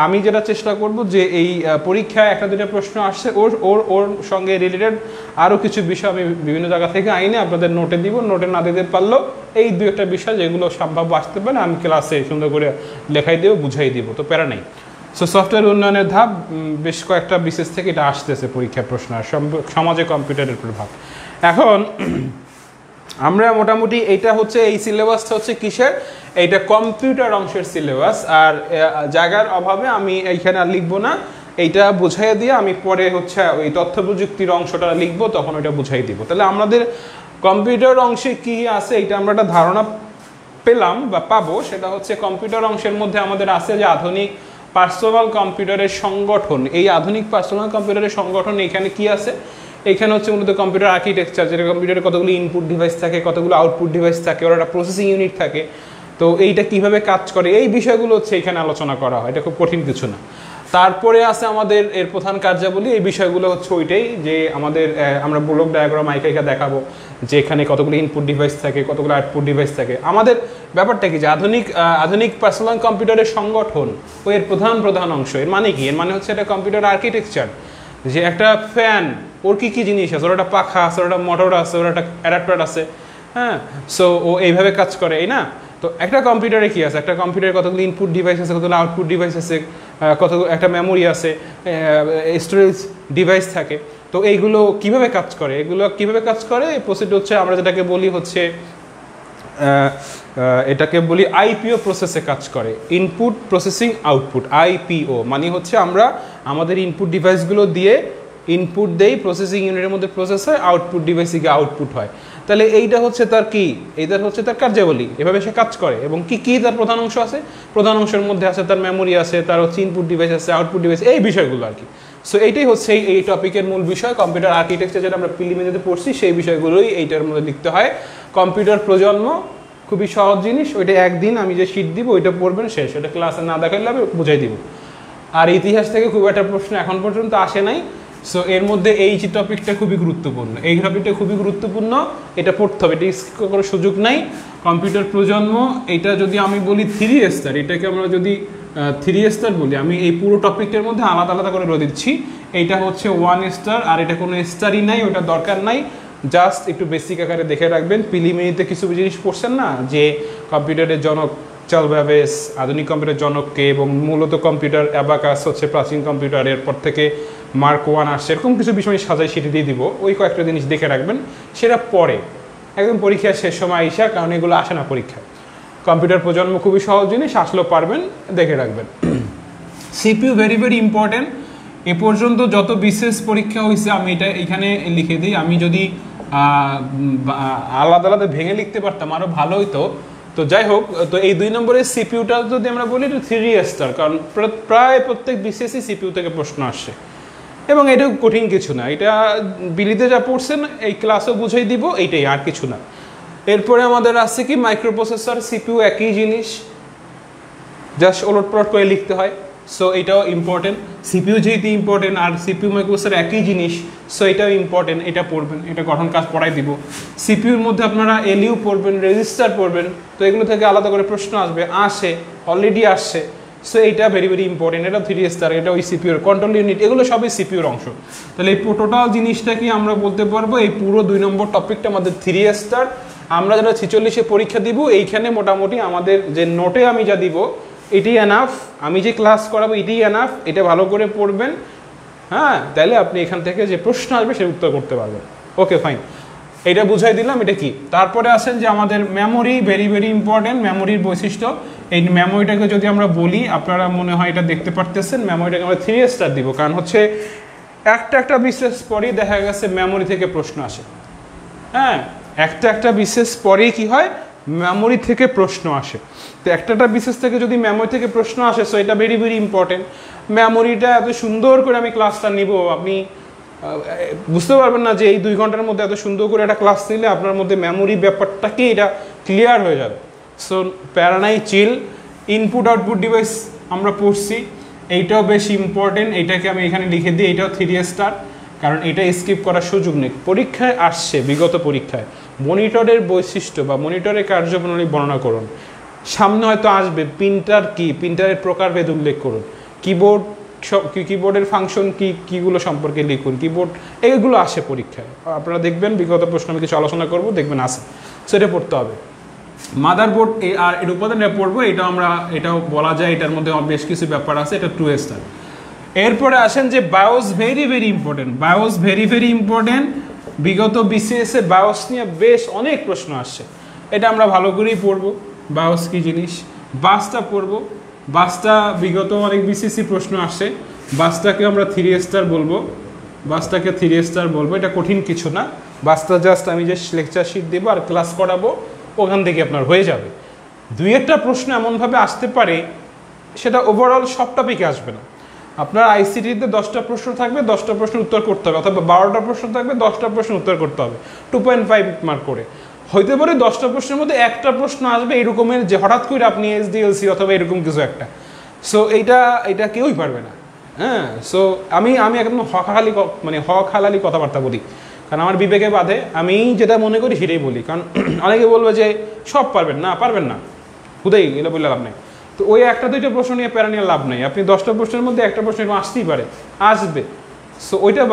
আমি যেটা চেষ্টা করব যে এই পরীক্ষায় একটা দুটো প্রশ্ন আসছে ওর সঙ্গে রিলেটেড আরও কিছু বিষয় আমি বিভিন্ন জায়গা থেকে আইনে আপনাদের নোটে দিব, নোটে না দিতে পারলেও এই দু একটা বিষয় যেগুলো সম্ভাব্য আসতে পারে আমি ক্লাসে সুন্দর করে লেখাই দেবো, বুঝাই দিব, তো প্যারা নেই। সো সফটওয়্যার উন্নয়নের ধাপ বেশ কয়েকটা বিশেষ থেকে এটা আসতেছে পরীক্ষার প্রশ্ন, সমাজে কম্পিউটারের প্রভাব। এখন আমরা মোটামুটি এইটা হচ্ছে এই সিলেবাসটা হচ্ছে কিসের, এইটা কম্পিউটার অংশের সিলেবাস। আর জায়গার অভাবে আমি এইখানে আর লিখবো না, এইটা বুঝাই দিয়ে আমি পরে হচ্ছে ওই তথ্য প্রযুক্তির অংশটা লিখবো, তখন ওইটা বুঝাই দিব। তাহলে আমাদের কম্পিউটার অংশে কি আছে এইটা আমরা একটা ধারণা পেলাম বা পাবো। সেটা হচ্ছে কম্পিউটার অংশের মধ্যে আমাদের আছে যে আধুনিক পার্সোনাল কম্পিউটারের সংগঠন। এই আধুনিক পার্সোনাল কম্পিউটারের সংগঠন এখানে কি আছে, এখানে হচ্ছে মূলত কম্পিউটার আর্কিটেকচার, যেটা কম্পিউটারে কতগুলো ইনপুট ডিভাইস থাকে, কতগুলো আউটপুট ডিভাইস থাকে, ওর একটা প্রসেসিং ইউনিট থাকে, তো এইটা কিভাবে কাজ করে এই বিষয়গুলো হচ্ছে এখানে আলোচনা করা হয়, এটা খুব কঠিন কিছু না। তারপরে আছে আমাদের এর প্রধান কার্যাবলী, এই বিষয়গুলো হচ্ছে ওইটাই যে আমাদের আমরা ব্লক ডায়াগ্রাম আইকাইকা দেখাবো যে এখানে কতগুলো ইনপুট ডিভাইস থাকে, কতগুলো আউটপুট ডিভাইস থাকে। আমাদের ব্যাপারটা কি যে আধুনিক পার্সোনাল কম্পিউটারের সংগঠন ও এর প্রধান অংশ। এর মানে কি, এর মানে হচ্ছে এটা কম্পিউটার আর্কিটেকচার, যে একটা ফ্যান ওর কি কি জিনিস আছে, ওর একটা পাখা আছে, ওর একটা মোটর আছে, ওর একটা অ্যাডাপ্টার আছে, হ্যাঁ, সো ও এইভাবে কাজ করে, এই না? তো একটা কম্পিউটারে কি আছে, একটা কম্পিউটারে কতগুলো ইনপুট ডিভাইস আছে, কতগুলো আউটপুট ডিভাইস আছে, একটা মেমোরি আছে, স্টোরেজ ডিভাইস থাকে। তো এইগুলো কিভাবে কাজ করে, প্রসিড হচ্ছে আমরা যেটাকে বলি হচ্ছে এটাকে বলি আইপিও প্রসেসে কাজ করে, ইনপুট প্রসেসিং আউটপুট। আইপিও মানে হচ্ছে আমরা আমাদের ইনপুট ডিভাইসগুলো দিয়ে ইনপুট দেই, প্রসেসিং ইউনিটের মধ্যে প্রসেস হয়, আউটপুট ডিভাইসে গিয়ে আউটপুট হয়। তাহলে এইটা হচ্ছে তার কি, এইটার হচ্ছে তার কার্যাবলী, এভাবে সে কাজ করে। এবং কি তার প্রধান অংশ আছে, প্রধান অংশের মধ্যে আছে তার মেমোরি আছে, তার হচ্ছে ইনপুট ডিভাইস আছে, আউটপুট ডিভাইস, এই বিষয়গুলো আর কি। সো এইটাই হচ্ছে এই টপিকের মূল বিষয়। কম্পিউটার আর্কিটেকচার যেটা আমরা প্রিলিমিনারিতে পড়ছি সেই বিষয়গুলোই এইটার মধ্যে লিখতে হয়। কম্পিউটার প্রজন্ম খুবই সহজ জিনিস, ওইটা একদিন আমি যে শিট দিব ওইটা পড়বেন, শেষ, ওটা ক্লাসে না দেখাইলে আমি বুঝাই দিব। আর ইতিহাস থেকে খুব একটা প্রশ্ন এখন পর্যন্ত আসে নাই। সো এর মধ্যে এই যে টপিকটা খুবই গুরুত্বপূর্ণ, এই টপিকটা খুবই গুরুত্বপূর্ণ, এটা পড়তে হবে, এটা স্কিপ করার সুযোগ নাই। কম্পিউটার প্রজন্ম, এটা যদি আমি বলি 3 স্টার, এটাকে আমরা যদি 3 স্টার বলি, আমি এই পুরো টপিকটার মধ্যে আলাদা আলাদা করে বলে দিচ্ছি। এইটা হচ্ছে 1 স্টার, আর এটা কোনো স্টারই নাই, ওটা দরকার নাই, জাস্ট একটু বেসিক আকারে দেখে রাখবেন। প্রিলিমিনারিতে কিছু জিনিস পড়ছেন না, যে কম্পিউটারের জনক চার্লস ব্যাবেজ, আধুনিক কম্পিউটার জনককে, এবং মূলত কম্পিউটার অ্যাবাকাস হচ্ছে প্রাচীন কম্পিউটার, এরপর থেকে মার্ক 1 আসছে, এরকম কিছু বিষয় সাজাই সেটি দিয়ে দিব। ওই কয়েকটা জিনিস দেখে রাখবেন, সেটা পরে একদম পরীক্ষার শেষ সময় আইসা, কারণ এগুলো আসে না পরীক্ষায়। কম্পিউটার প্রজন্ম খুবই সহজ জিনিস, আসলেও পারবেন, দেখে রাখবেন। CPU very very important. এ পর্যন্ত যত বিশেষ পরীক্ষা হয়েছে আমি এটা এখানে লিখে দিই। আমি যদি আলাদা আলাদা ভেঙে লিখতে পারতাম আরও ভালো হইতো। তো যাই হোক, তো এই 2 নম্বরের সিপিইউটা যদি আমরা বলি, এটা 3 স্টার, কারণ প্রায় প্রত্যেক বিশেষই সিপিইউ থেকে প্রশ্ন আসছে, এবং এটা কঠিন কিছু না। এটা বিলিতে যা পড়ছেন এই ক্লাসও বুঝাই দিব, এইটাই, আর কিছু না। এরপরে আমাদের আছে কি মাইক্রোপ্রসেসর, সিপিইউ একই জিনিস, জাস্ট ওলট পালট করে লিখতে হয়। সো এটাও ইম্পর্টেন্ট। সিপিইউ যেহেতু ইম্পর্টেন্ট, আর সিপিইউ মাইক্রোপ্রসেসর একই জিনিস, সো এটাও ইম্পর্টেন্ট, এটা পড়বেন, এটা গঠন কাজ পড়াই দিব। সিপিইউর মধ্যে আপনারা এলইউ পড়বেন, রেজিস্টার পড়বেন, তো এগুলো থেকে আলাদা করে প্রশ্ন আসে, অলরেডি আসছে। সো এইটা ভেরি ভেরি ইম্পর্টেন্ট, এটা 3 স্টার, এটা ওই সিপিইউর কন্ট্রোল ইউনিট, এগুলো সবই সিপিইউর অংশ। তাহলে এই টোটাল জিনিসটা কি আমরা বলতে পারবো, এই পুরো 2 নম্বর টপিকটা আমাদের 3 স্টার। আমরা যারা 46-এ পরীক্ষা দিব, এইখানে মোটামুটি আমাদের যে নোটে আমি যা দিব এটাই এনাফ, আমি যে ক্লাস করাবো এটাই এনাফ, এটা ভালো করে পড়বেন, হ্যাঁ, তাহলে আপনি এখান থেকে যে প্রশ্ন আসবে সে উত্তর করতে পারবেন। ওকে, ফাইন, এটা বুঝাই দিলাম এটা কি। তারপরে আসেন যে আমাদের মেমোরি, ভেরি ভেরি ইম্পর্টেন্ট, মেমোরির বৈশিষ্ট্য। এই মেমোরিটাকে যদি আমরা বলি, আপনারা মনে হয় এটা দেখতে পারতেছেন, মেমোরিটাকে আমরা 3 স্টার দিব, কারণ হচ্ছে একটা বিশেষ পরেই দেখা গেছে মেমোরি থেকে প্রশ্ন আসে, হ্যাঁ, একটা বিশেষ পরেই কি হয়, মেমোরি থেকে প্রশ্ন আসে। তো একটা বিশেষ থেকে যদি মেমোরি থেকে প্রশ্ন আসে, সো এটা ভেরি ভেরি ইম্পর্টেন্ট। মেমোরিটা এত সুন্দর করে আমি ক্লাসটা নিব, আপনি বুঝতে পারবেন না যে এই 2 ঘন্টার মধ্যে এত সুন্দর করে একটা ক্লাস নিলে আপনার মধ্যে মেমোরি ব্যাপারটাকে এটা ক্লিয়ার হয়ে যাবে। সো প্যারানাই চিল। ইনপুট আউটপুট ডিভাইস আমরা পড়ছি, এইটাও বেশ ইম্পর্টেন্ট, এইটাকে আমি এখানে লিখে দিই, এটাও 3 স্টার, কারণ এটা স্কিপ করার সুযোগ নেই। পরীক্ষায় আসছে, বিগত পরীক্ষায় মনিটরের বৈশিষ্ট্য বা মনিটরের কার্যপ্রণালী বর্ণনা করুন, সামনে হয়তো আসবে প্রিন্টার কি, প্রিন্টারের প্রকারভেদ উল্লেখ করুন, কিবোর্ড কিবোর্ডের ফাংশন কি, কিগুলো সম্পর্কে লিখুন, কিবোর্ড এইগুলো আসে পরীক্ষায়। আপনারা দেখবেন বিগত প্রশ্ন আমি কিছু আলোচনা করব, দেখবেন আসে, সেটা পড়তে হবে। মাদারবোর্ড আর এর উপাদানটা পড়বো, এটাও বলা যায় এটার মধ্যে বেশ কিছু ব্যাপার আছে, এটা 2 স্টার। এরপরে আসেন যে bias very very important, bias very very important. বিগত বিসিএস এ বায়োস নিয়ে বেশ অনেক প্রশ্ন আসছে, এটা আমরা ভালো করেই পড়বো। বায়োস কি জিনিস, বাসটা পড়বো। বাসটা বিগত অনেক বিসিএসি প্রশ্ন আসছে, বাসটাকে আমরা 3 স্টার বলবো, বাসটাকে 3 স্টার বলবো। এটা কঠিন কিছু না, বাসটা জাস্ট আমি যে লেকচার শিট দেবো আর ক্লাস করাবো, ওখান থেকে আপনার হয়ে যাবে। 2-1টা প্রশ্ন এমনভাবে আসতে পারে, সেটা ওভারঅল সব টপিকে আসবে না। আপনার আইসিটিতে 10টা প্রশ্ন থাকবে, 10টা প্রশ্নের উত্তর করতে হবে, অথবা 12টা প্রশ্ন থাকবে, 10টা প্রশ্নের উত্তর করতে হবে, 2.5 মার্ক করে। হইতে পারে 10টা প্রশ্নের মধ্যে একটা প্রশ্ন আসবে এরকমের যে হঠাৎ করে আপনি এসডিএলসি অথবা এরকম কিছু একটা। সো এটা কেউই পারবে না। হ্যাঁ, সো আমি একদম হক হালালি কথাবার্তা বলি, কারণ আমার বিবেকে বাধে, আমি যেটা মনে করি সেটাই বলি। কারণ অনেকে বলবে যে সব পারবেন না, হুদাই এগুলো বললে লাভ নেই। তো ওই 1-2টা প্রশ্ন নিয়ে প্যারা নিয়ে লাভ নেই। আপনি 10টা প্রশ্নের মধ্যে একটা প্রশ্ন আসতেই পারে, আসবে। সো ওইটা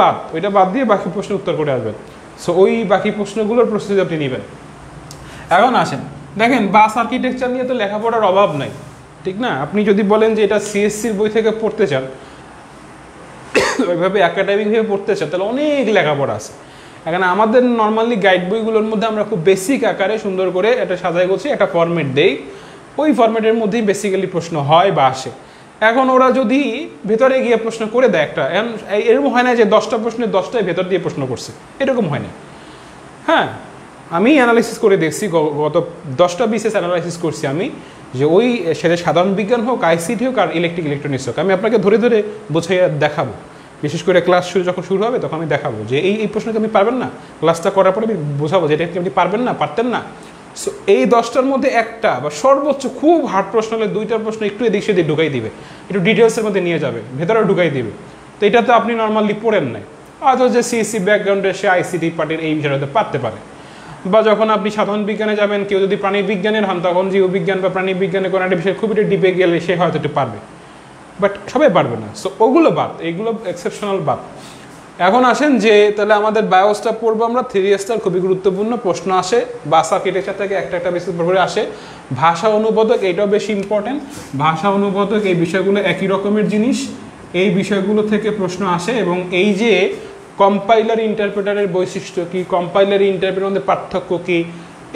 বাদ দিয়ে বাকি প্রশ্নের উত্তর করে আসবেন। সো ওই বাকি প্রশ্নগুলোর প্রস্তুতি আপনি নেবেন। এখন আসেন, দেখেন বাস আর্কিটেকচার নিয়ে তো লেখাপড়ার অভাব নাই, ঠিক না? আপনি যদি বলেন যে এটা সিএসসির বই থেকে পড়তে চান, ওইভাবে একাডেমিকভাবে পড়তে চান, তাহলে অনেক লেখাপড়া আছে। এখানে আমাদের নর্মালি গাইড বইগুলোর মধ্যে আমরা খুব বেসিক আকারে সুন্দর করে এটা সাজাই করছি, একটা ফরম্যাট দেই, ওই ফরম্যাটের মধ্যেই বেসিক্যালি প্রশ্ন হয় বা আসে। এখন ওরা যদি ভেতরে গিয়ে প্রশ্ন করে দেয় একটা, এরকম হয় না যে 10টা প্রশ্নের 10টাই ভেতর দিয়ে প্রশ্ন করছে, এরকম হয় না। হ্যাঁ, আমি অ্যানালাইসিস করে দেখছি, গত 10টা বিসিএস অ্যানালাইসিস করছি আমি, যে ওই সেটা সাধারণ বিজ্ঞান হোক, আইসিটি হোক, আর ইলেকট্রনিক্স হোক, আমি আপনাকে ধরে ধরে বোঝাইয়া দেখাবো। বিশেষ করে ক্লাস যখন শুরু হবে তখন আমি দেখাবো যে এই প্রশ্নকে আপনি পারবেন না, ক্লাসটা করার পরে আমি বোঝাবো যে এটা আপনি পারতেন না। সো এই 10টার মধ্যে একটা বা সর্বোচ্চ খুব হার্ড প্রশ্ন হলে 2টা প্রশ্ন একটু এদিক সেদিক ঢুকাই দিবে, একটু ডিটেলসের মধ্যে নিয়ে যাবে, ভেতরেও ঢুকাই দিবে। তো এটা তো আপনি নর্মালি পড়েন নাই, হয়তো যে সিএসসি ব্যাকগ্রাউন্ডে সে আইসিটি পার্টির এই বিষয়টাতে পারতে পারে। বা যখন আপনি সাধারণ বিজ্ঞানে যাবেন, কেউ যদি প্রাণী বিজ্ঞানের হন, তখন জীববিজ্ঞান বা প্রাণী বিজ্ঞানে কোনো একটা বিষয় খুব একটু ডিপে গেলে সে হয়তো একটু পারবে, বাট সবাই পারবে না। সো ওগুলো বাদ, এইগুলো এক্সেপশনাল বাদ। এখন আসেন যে তাহলে আমাদের বায়োসটা পড়বো আমরা 3 স্টার, খুবই গুরুত্বপূর্ণ প্রশ্ন আসে, বাস আর্কিটেকচার থেকে একটা বেসিস করে আসে। ভাষা অনুবোধক, এইটাও বেশি ইম্পর্টেন্ট। ভাষা অনুবোধক এই বিষয়গুলো একই রকমের জিনিস, এই বিষয়গুলো থেকে প্রশ্ন আসে। এবং এই যে কম্পাইলার ইন্টারপ্রেটারের বৈশিষ্ট্য কি, কম্পাইলার ইন্টারপ্রেটারের মধ্যে পার্থক্য কি,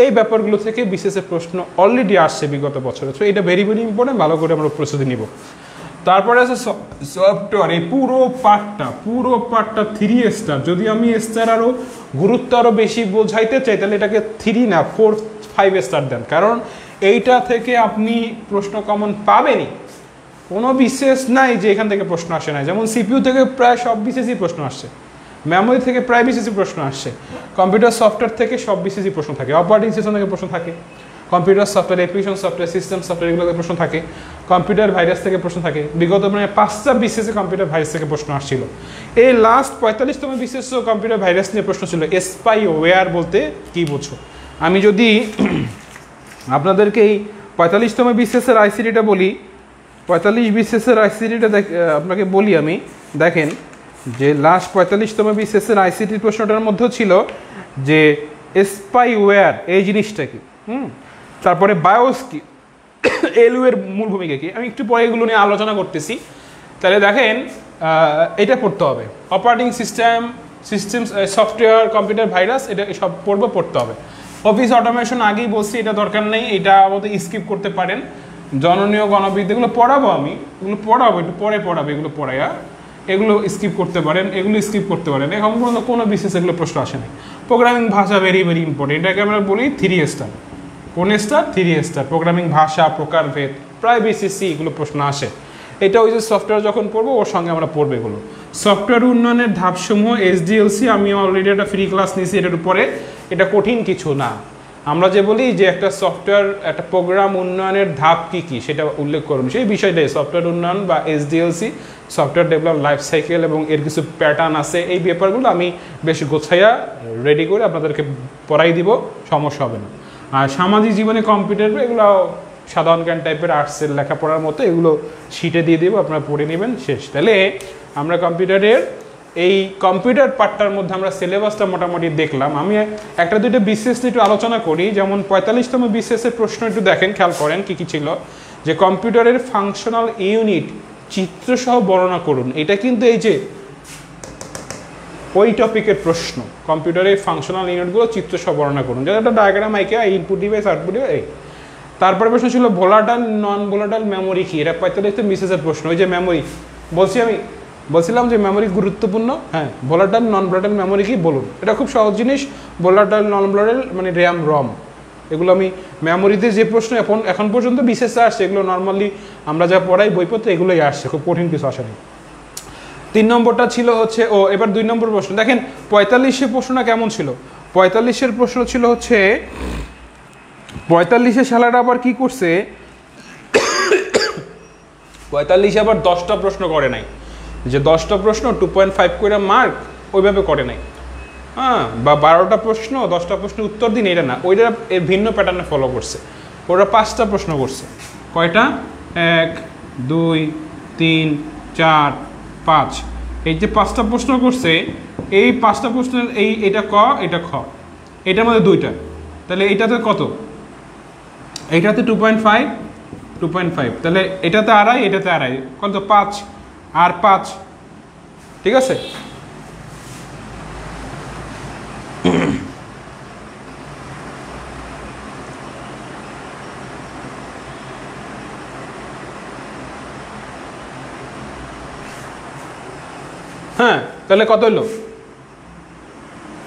এই ব্যাপারগুলো থেকে বিশেষের প্রশ্ন অলরেডি আসছে বিগত বছরে। সো এটা ভেরি ভেরি ইম্পর্টেন্ট, ভালো করে আমরা প্রস্তুতি নিব। তারপরে আছে সফটওয়্যার, এই পুরো পার্টটা 3 স্টার। যদি আমি স্টার আরও গুরুত্ব আরও বেশি বোঝাইতে চাই, তাহলে এটাকে 3 না 4-5 স্টার দেন, কারণ এইটা থেকে আপনি প্রশ্ন কমন পাবেনই। কোনো বিশেষ নাই যে এখান থেকে প্রশ্ন আসে না। যেমন সিপিইউ থেকে প্রায় সব বিশেষই প্রশ্ন আসছে, মেমোরি থেকে প্রায় বিশেষই প্রশ্ন আসছে, কম্পিউটার সফটওয়্যার থেকে সব বিশেষই প্রশ্ন থাকে, অপারেটিং সিস্টেম থেকে প্রশ্ন থাকে, computer software, application software, system software, এগুলোতে প্রশ্ন থাকে, কম্পিউটার ভাইরাস থেকে প্রশ্ন থাকে। বিগত 5টা বিসিএসে কম্পিউটার ভাইরাস থেকে প্রশ্ন আসছিল। এই লাস্ট 45তম বিসিএসও কম্পিউটার ভাইরাস নিয়ে প্রশ্ন ছিল। স্পাইওয়্যার বলতে কি বোঝো? আমি যদি আপনাদেরকে এই 45তম বিসিএসের আইসিটিটা বলি, 45 বিসিএসের আইসিটিটা আপনাকে বলি আমি, দেখেন যে লাস্ট 45তম বিসিএসের আইসিটি প্রশ্নটার মধ্যেও ছিল যে স্পাইওয়্যার এই জিনিসটা কি, তারপরে বায়োস কি, এলইউ এর মূল ভূমিকা কি, আমি একটু পরে এগুলো নিয়ে আলোচনা করতেছি। তাহলে দেখেন এটা পড়তে হবে, operating system software, computer virus, এটা সব পড়তে হবে। অফিস অটোমেশন আগেই বলছি, এটা দরকার নেই, এটা আমাদের স্কিপ করতে পারেন। জননীয় গণবিদ্যা এগুলো পড়াবো, আমি এগুলো পড়াবো, একটু পরে পড়াবো, এগুলো পড়াইয়া এগুলো স্কিপ করতে পারেন, এখন পর্যন্ত কোনো বিশেষ এগুলো প্রশ্ন আসে না। প্রোগ্রামিং ভাষা ভেরি ভেরি ইম্পর্টেন্ট, এটাকে আমরা বলি 3 স্টার। কোন স্টার? 3 স্টার। প্রোগ্রামিং ভাষা, প্রকারভেদ, প্রায় বিসিএসসি এগুলো প্রশ্ন আসে। এটা ওই যে সফটওয়্যার যখন পড়বো ওর সঙ্গে আমরা পড়বো এগুলো। সফটওয়্যার উন্নয়নের ধাপসমূহ, এসডিএলসি, আমি অলরেডি একটা ফ্রি ক্লাস নিয়েছি এটার উপরে। এটা কঠিন কিছু না। আমরা যে বলি যে একটা সফটওয়্যার, একটা প্রোগ্রাম উন্নয়নের ধাপ কী কী সেটা উল্লেখ করুন, সেই বিষয়টাই সফটওয়্যার উন্নয়ন বা এসডিএলসি, সফটওয়্যার ডেভেলপ লাইফ সাইকেল, এবং এর কিছু প্যাটার্ন আছে। এই ব্যাপারগুলো আমি বেশ গোছাইয়া রেডি করে আপনাদেরকে পড়াই দিব, সমস্যা হবে না। আর সামাজিক জীবনে কম্পিউটার, এগুলো সাধারণ জ্ঞান টাইপের আর্টসের লেখাপড়ার মতো, এগুলো শিটে দিয়ে দেবো, আপনারা পড়ে নেবেন, শেষ। তাহলে আমরা কম্পিউটারের এই কম্পিউটার পার্টটার মধ্যে আমরা সিলেবাসটা মোটামুটি দেখলাম। আমি একটা দুইটা বিসিএস নিয়ে একটু আলোচনা করি। যেমন 45তম বিসিএসের প্রশ্ন একটু দেখেন, খেয়াল করেন কি কি ছিল, যে কম্পিউটারের ফাংশনাল ইউনিট চিত্রসহ বর্ণনা করুন। এটা কিন্তু এই যে ওই টপিকের প্রশ্ন, কম্পিউটারের ফাংশনাল ইউনিটগুলো চিত্রসহ বর্ণনা করুন, যেটা একটা ডায়াগ্রাম আঁকে, ইনপুট ডিভাইস আউটপুট ডিভাইস এই। তারপরে প্রশ্ন ছিল ভোলাটাইল নন ভোলাটাইল মেমোরি কি, এটা 45তম বিসিএসের প্রশ্ন। ওই যে মেমোরি বলছিলাম যে মেমোরি গুরুত্বপূর্ণ, হ্যাঁ, ভোলাটাইল নন ভোলাটাইল মেমোরি কি বলুন। এটা খুব সহজ জিনিস, ভোলাটাইল নন ভোলাটাইল মানে র্যাম রম, এগুলো আমি মেমোরিতে যে প্রশ্ন এখন পর্যন্ত বিশেষ আসছে, এগুলো নর্মালি আমরা যা পড়াই বইপত্রে এগুলোই আসছে, খুব কঠিন কিছু আসেনি। 3 নম্বরটা ছিল হচ্ছে এবার 2 নম্বর প্রশ্ন দেখেন। 45-এর প্রশ্নটা কেমন ছিল? 45-এর প্রশ্ন ছিল হচ্ছে 45-এ শালাটা আবার কি করছে, 45 আবার 10টা প্রশ্ন করে নাই, যে 10টা প্রশ্ন 2.5 করে মার্ক ওইভাবে করে নাই, হ্যাঁ, বা 12টা প্রশ্ন 10টা প্রশ্নের উত্তর দিন, এটা না, ওইটা এর ভিন্ন প্যাটার্নে ফলো করছে। ওরা 5টা প্রশ্ন করছে। কয়টা? 1 2 3 4 5, এই যে 5টা প্রশ্ন করছে, এই 5টা প্রশ্নের এটা ক, এটা খ, এটার মধ্যে 2টা, তাহলে এইটাতে কত? এইটাতে 2.5, তাহলে এটাতে আড়াই, এটাতে আড়াই, কত? 5 আর 5, ঠিক আছে। হ্যাঁ, তাহলে কত হলো?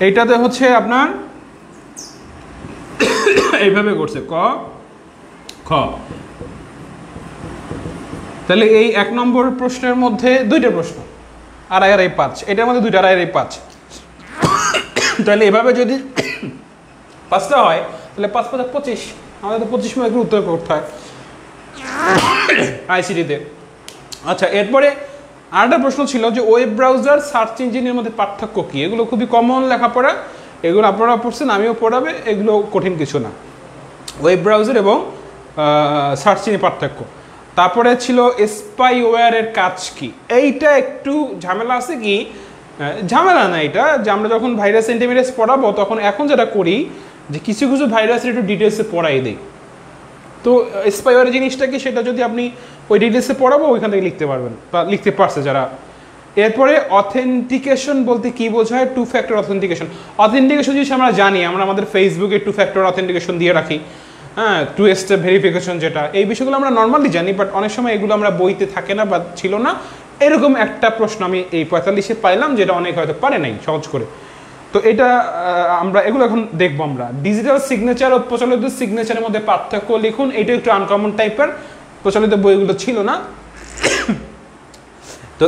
এইটাতে হচ্ছে আপনার এইভাবে করছে ক খ, তাহলে এই 1 নম্বর প্রশ্নের মধ্যে 2টা প্রশ্ন, আড়াই আড়াই 5, এটার মধ্যে 2টা আড়াই আড়াই 5, তাহলে এভাবে যদি 5টা হয় তাহলে 5 5 25, আমাদের তো 25 মার্কের উত্তর করতে হয় আইসিটিতে। আচ্ছা, এরপরে আরেকটা প্রশ্ন ছিল যে ওয়েব ব্রাউজার সার্চ ইঞ্জিনের মধ্যে পার্থক্য কি। এগুলো খুবই কমন লেখাপড়া, এগুলো আপনারা পড়ছেন, আমিও পড়াবে, এগুলো কঠিন কিছু না। ওয়েব ব্রাউজার এবং সার্চ ইঞ্জিনের পার্থক্য। তারপরে ছিল স্পাইওয়্যারের কাজ কি। এইটা একটু ঝামেলা আছে, কি ঝামেলা না, এটা যে আমরা যখন ভাইরাস অ্যান্টিভাইরাস পড়াবো তখন এখন যেটা করি যে কিছু কিছু ভাইরাসের একটু ডিটেলসে পড়াই দিই। তো স্পাইওয়্যার জিনিসটা কি, সেটা যদি আপনি ওই ডিটেলসে পড়াবো ওইখান থেকে লিখতে পারবেন, বা লিখতে পারছে যারা। এরপরে অথেন্টিকেশন বলতে কি বোঝায়? 2 ফ্যাক্টর অথেন্টিকেশন। অথেন্টিকেশন জিনিস আমরা জানি, আমরা আমাদের ফেসবুকে 2 ফ্যাক্টর অথেন্টিকেশন দিয়ে রাখি, হ্যাঁ, 2 স্টেপ ভেরিফিকেশন, যেটা এই বিষয়গুলো আমরা নর্মালি জানি, বাট অনেক সময় এগুলো আমরা বইতে থাকে না বা ছিল না। এরকম একটা প্রশ্ন আমি এই 45-এ পাইলাম, যেটা অনেক হয়তো পারে নাই সহজ করে। তো এটা আমরা এগুলো এখন দেখবো। আমরা ডিজিটাল সিগনেচার ও প্রচলিত সিগনেচারের মধ্যে পার্থক্য লিখুন। এটা একটু আনকমন টাইপের, প্রচলিত বইগুলো ছিল না। তো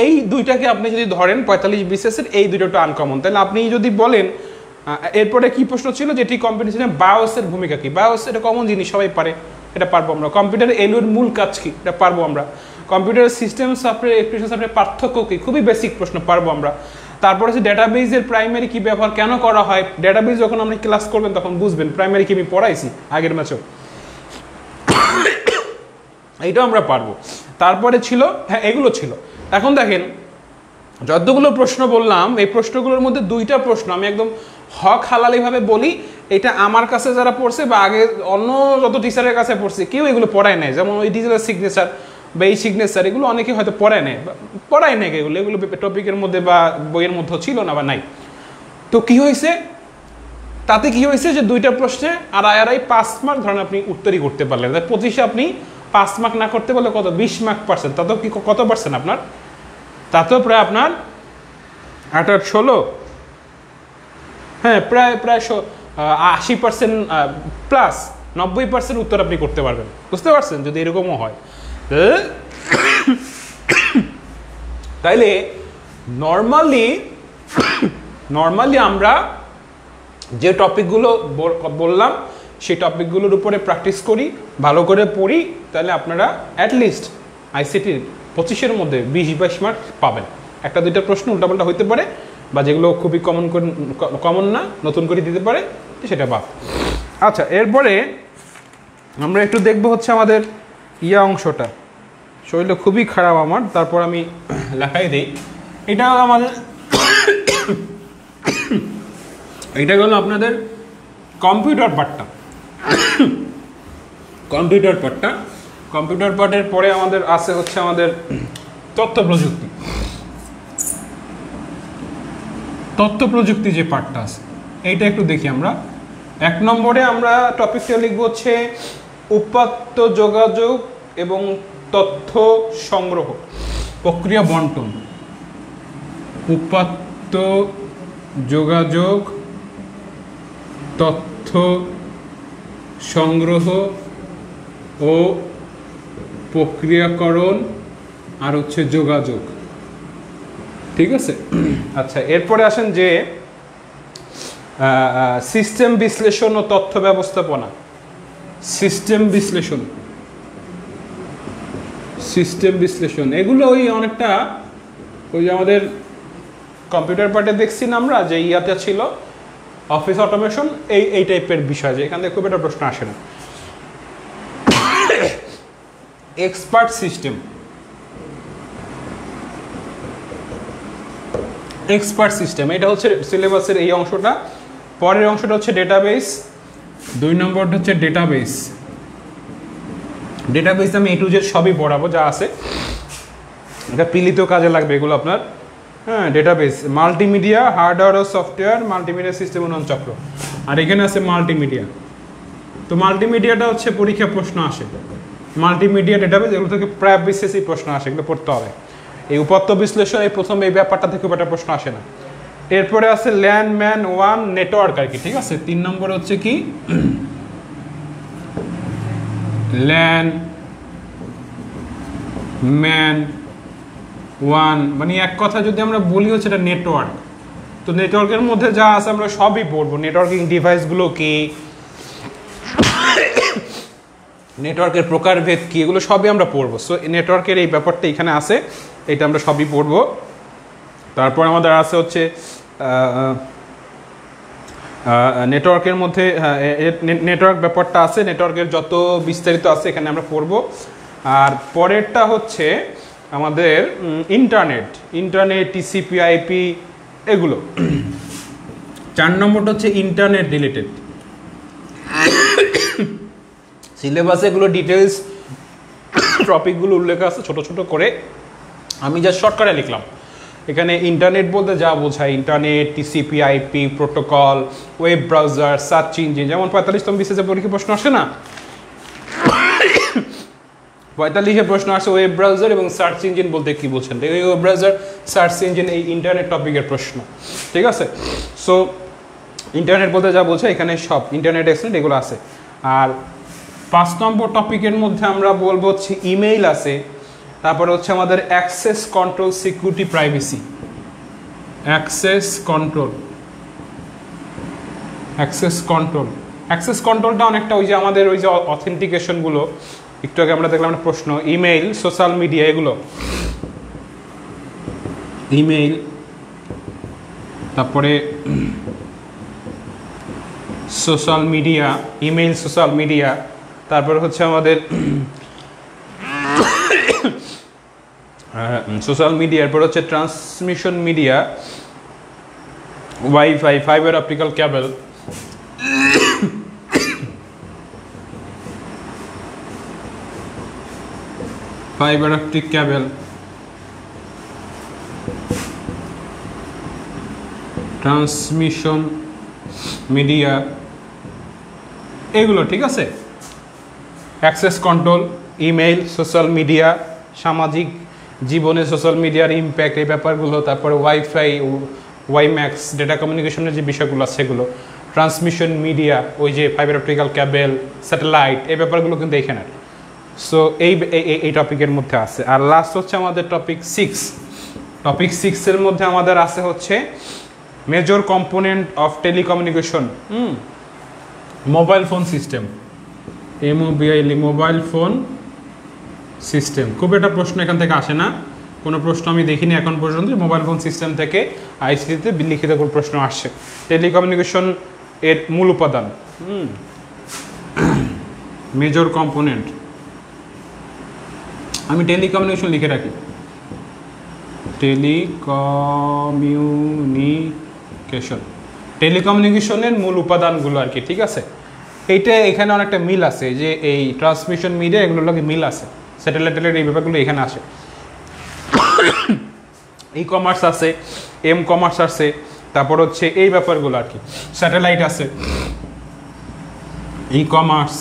এই দুইটাকে আপনি যদি ধরেন 45 বিসিএসের, এই দুটো একটু আনকমন। তাহলে আপনি যদি বলেন, এরপরে কি প্রশ্ন ছিল, যেটি কম্পিউটারে বায়োসের ভূমিকা কি। বায়োস এটা কমন জিনিস, সবাই পারে, এটা পারবো আমরা। কম্পিউটারের এলুর মূল কাজ কি, এটা পারবো আমরা। কম্পিউটারের সিস্টেম সফটওয়্যার অ্যাপ্লিকেশন সফটওয়্যার পার্থক্য কি, খুবই বেসিক প্রশ্ন, পারবো আমরা। তারপরে হচ্ছে ডেটাবেজের প্রাইমারি কি ব্যবহার কেন করা হয়। ডেটাবেজ যখন আপনি ক্লাস করবেন তখন বুঝবেন, প্রাইমারি কি আমি পড়াইছি আগের ম্যাচেও, এইটাও আমরা পারবো। তারপরে ছিল, হ্যাঁ এগুলো ছিল। এখন দেখেন যতগুলো প্রশ্ন বললাম, এই প্রশ্নগুলোর মধ্যে 2টা প্রশ্ন আমি একদম হক হালালিভাবে বলি, এটা আমার কাছে যারা পড়ছে বা আগে অন্য যত টিচারের কাছে পড়ছে কেউ এগুলো পড়ায় নাই। যেমন ওই ডিজিটাল সিগনেচার বা এই সিগনেচার, এগুলো অনেকে হয়তো পড়ায় নেয়, পড়ায় নেই এগুলো, এগুলো টপিকের মধ্যে বা বইয়ের মধ্যে ছিল না বা নাই। তো কি হয়েছে, তাতে কি হয়েছে যে 2টা প্রশ্নে আড়াই আড়াই 5 মার্ক ধরেন আপনি উত্তরই করতে পারলেন। 25-এ আপনি 5 মার্ক না করতে পারলে কত, 20 মার্ক পার্সেন্ট, তাতেও কি কত পার্সেন্ট আপনার, তাতেও প্রায় আপনার 8-16, হ্যাঁ প্রায় 80% প্লাস 90% উত্তর আপনি করতে পারবেন। বুঝতে পারছেন যদি এরকমও হয়। তাইলে নর্মালি আমরা যে টপিকগুলো বললাম সেই টপিকগুলোর উপরে প্র্যাকটিস করি, ভালো করে পড়ি, তাহলে আপনারা অ্যাটলিস্ট আইসিটির 25-এর মধ্যে 20-22 মার্ক পাবেন। 1-2টা প্রশ্ন উল্টাপাল্টা হইতে পারে, বা যেগুলো খুবই কমন না, নতুন করে দিতে পারে, সেটা বাদ। আচ্ছা, এরপরে আমরা একটু দেখবো হচ্ছে আমাদের অংশটা। শরীরটা খুবই খারাপ আমার, তারপর আমি লেখাই দিই। এটা হলো আমাদের এটা হলো আপনাদের কম্পিউটার পার্টটা। কম্পিউটার পার্টের পরে আমাদের আছে হচ্ছে আমাদের তথ্য প্রযুক্তি যে পার্টটা আছে এইটা একটু দেখি আমরা। 1 নম্বরে আমরা টপিকটা লিখব হচ্ছে উপাত্ত যোগাযোগ এবং তথ্য সংগ্রহ, প্রক্রিয়া বন্টন। উপাত্ত যোগাযোগ, তথ্য সংগ্রহ ও প্রক্রিয়াকরণ আর হচ্ছে যোগাযোগ, ঠিক আছে। আচ্ছা, এরপরে আসেন যে সিস্টেম বিশ্লেষণ ও তথ্য ব্যবস্থাপনা। সিস্টেম বিশ্লেষণ এগুলো ওই অনেকটা ওই যে আমাদের কম্পিউটার পার্টে দেখছি না আমরা যে ইয়াতে ছিল অফিস অটোমেশন, এই টাইপের বিষয়, যে এখান থেকে খুব একটা প্রশ্ন আসে না। এক্সপার্ট সিস্টেম এটা হচ্ছে সিলেবাসের এই অংশটা। পরের অংশটা হচ্ছে ডেটাবেস। 2 নম্বরটা হচ্ছে ডেটাবেস আমি A to Z সবই পড়াবো যা আছে, এটা পিলিতেও কাজে লাগবে এগুলো আপনার। হ্যাঁ, ডেটাবেস, মাল্টিমিডিয়া, হার্ডওয়্যার ও সফটওয়্যার, মাল্টিমিডিয়া সিস্টেম উন্নয়ন চক্র, আর এখানে আছে মাল্টিমিডিয়া। তো মাল্টিমিডিয়াটা হচ্ছে পরীক্ষা প্রশ্ন আসে, মাল্টিমিডিয়া ডেটাবেস, এগুলো থেকে প্রায় বিশেষই প্রশ্ন আসে, এগুলো পড়তে হবে। এই উপাত্ত বিশ্লেষণ এই প্রথম এই ব্যাপারটা থেকে একটা প্রশ্ন আসে না। এরপরে আছে ল্যান ম্যান ওয়ান নেটওয়ার্ক আর কি, ঠিক আছে। 3 নম্বর হচ্ছে কি ল্যান ম্যান ওয়ান, মানে এক কথা যদি আমরা বলি হচ্ছে এটা নেটওয়ার্ক। তো নেটওয়ার্কের মধ্যে যা আছে আমরা সবই পড়বো, নেটওয়ার্কিং ডিভাইসগুলো কি, নেটওয়ার্কের প্রকারভেদ কি, এগুলো সবই আমরা পড়বো। সো নেটওয়ার্কের এই ব্যাপারটা এখানে আছে, এটা আমরা সবই পড়বো। তারপর আমাদের আছে হচ্ছে নেটওয়ার্কের মধ্যে নেটওয়ার্ক ব্যাপারটা আছে, নেটওয়ার্কের যত বিস্তারিত আছে এখানে আমরা পড়বো। আর পরেরটা হচ্ছে আমাদের ইন্টারনেট, TCP IP এগুলো। 4 নম্বরটা হচ্ছে ইন্টারনেট রিলেটেড। সিলেবাসে এগুলো ডিটেলস টপিকগুলো উল্লেখ আছে ছোট ছোট করে, আমি যা শর্টকাটে লিখলাম। এখানে ইন্টারনেট বলতে যা বোঝায়, internet, TCP IP protocol, web browser, search engine. যেমন 45তম বিসিএস পরীক্ষা প্রশ্ন আসে না, 45-এ প্রশ্ন আসে ওয়েব ব্রাউজার এবং সার্চ ইঞ্জিন বলতে কি বলছেন। এই ওয়েব ব্রাউজার, সার্চ ইঞ্জিন, এই ইন্টারনেট টপিকের প্রশ্ন, ঠিক আছে। সো ইন্টারনেট বলতে যা বলছে এখানে সব ইন্টারনেট এক্সটেন্ট এগুলো আছে। আর 5 নম্বর টপিকের মধ্যে আমরা বলবো হচ্ছে ইমেইল আছে, তারপরে হচ্ছে আমাদের access control, security, privacy. Access কন্ট্রোলটা অনেকটা ওই যে আমাদের ওই যে অথেন্টিকেশনগুলো একটু আগে আমরা দেখলাম একটা প্রশ্ন, ইমেইল, সোশ্যাল মিডিয়া, এগুলো ইমেইল, তারপরে সোশ্যাল মিডিয়া, তারপরে হচ্ছে আমাদের সোশ্যাল মিডিয়ার পর হচ্ছে transmission media, wifi, fibre optical কেবল, ট্রান্সমিশন মিডিয়া, এগুলো, ঠিক আছে। Access control, email, social media, সামাজিক জীবনে সোশ্যাল মিডিয়ার ইম্প্যাক্ট, এই ব্যাপারগুলো। তারপরে ওয়াইফাই, ওয়াইম্যাক্স, ডেটা কমিউনিকেশনের যে বিষয়গুলো আছে সেগুলো, ট্রান্সমিশন মিডিয়া, ওই যে ফাইবার অপটিক্যাল কেবল, স্যাটেলাইট, এই ব্যাপারগুলো কিন্তু এখানে। সো এই টপিকের মধ্যে আছে। আর লাস্ট হচ্ছে আমাদের টপিক 6 এর মধ্যে আমাদের আছে হচ্ছে major component of telecommunication, mobile phone system, mobile phone system. খুব একটা প্রশ্ন এখান থেকে আসে না, কোনো প্রশ্ন আমি দেখিনি এখন পর্যন্ত মোবাইল ফোন সিস্টেম থেকে আইসিটিতে লিখিত কোনো প্রশ্ন আসছে। টেলিকমিউনিকেশন এর মূল উপাদান, মেজর কম্পোনেন্ট, আমি টেলিকমিউনিকেশন লিখে রাখি, টেলিকমিউনিকেশনের মূল উপাদানগুলো আর কি, ঠিক আছে। এইটা এখানে অনেকটা মিল আছে, যে এই ট্রান্সমিশন মিডিয়া এগুলোর লগে মিল আছে, স্যাটেলাইটের এই ব্যাপারগুলো এখানে আসে। ই কমার্স আছে, এম কমার্স আছে, তারপর হচ্ছে এই ব্যাপারগুলো আর কি, স্যাটেলাইট আছে, ই কমার্স,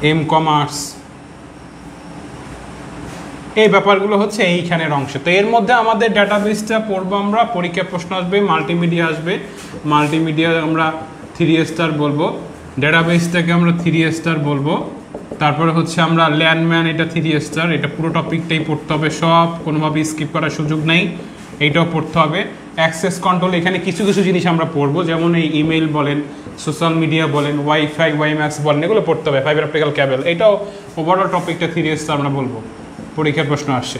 এম কমার্স, এই ব্যাপারগুলো হচ্ছে এইখানের অংশ। তো এর মধ্যে আমাদের ডাটাবেসটা পড়বো আমরা, পরীক্ষা প্রশ্ন আসবে, মাল্টিমিডিয়া আসবে, মাল্টিমিডিয়া আমরা 3 স্টার বলবো, ডাটাবেসটাকে আমরা 3 স্টার বলবো, তারপরে হচ্ছে আমরা ল্যান্ডম্যান, এটা 3 স্টার, এটা পুরো টপিকটাই পড়তে হবে, সব কোনোভাবে স্কিপ করার সুযোগ নেই, এইটাও পড়তে হবে। অ্যাক্সেস কন্ট্রোল, এখানে কিছু কিছু জিনিস আমরা পড়বো, যেমন এই ইমেল বলেন, সোশ্যাল মিডিয়া বলেন, ওয়াইফাই, ওয়াইম্যাক্স বলেন, এগুলো পড়তে হবে, ফাইবার অপটিক্যাল কেবল, এটাও ওভারঅল টপিকটা 3 স্টার আমরা বলবো, পরীক্ষার প্রশ্ন আসে।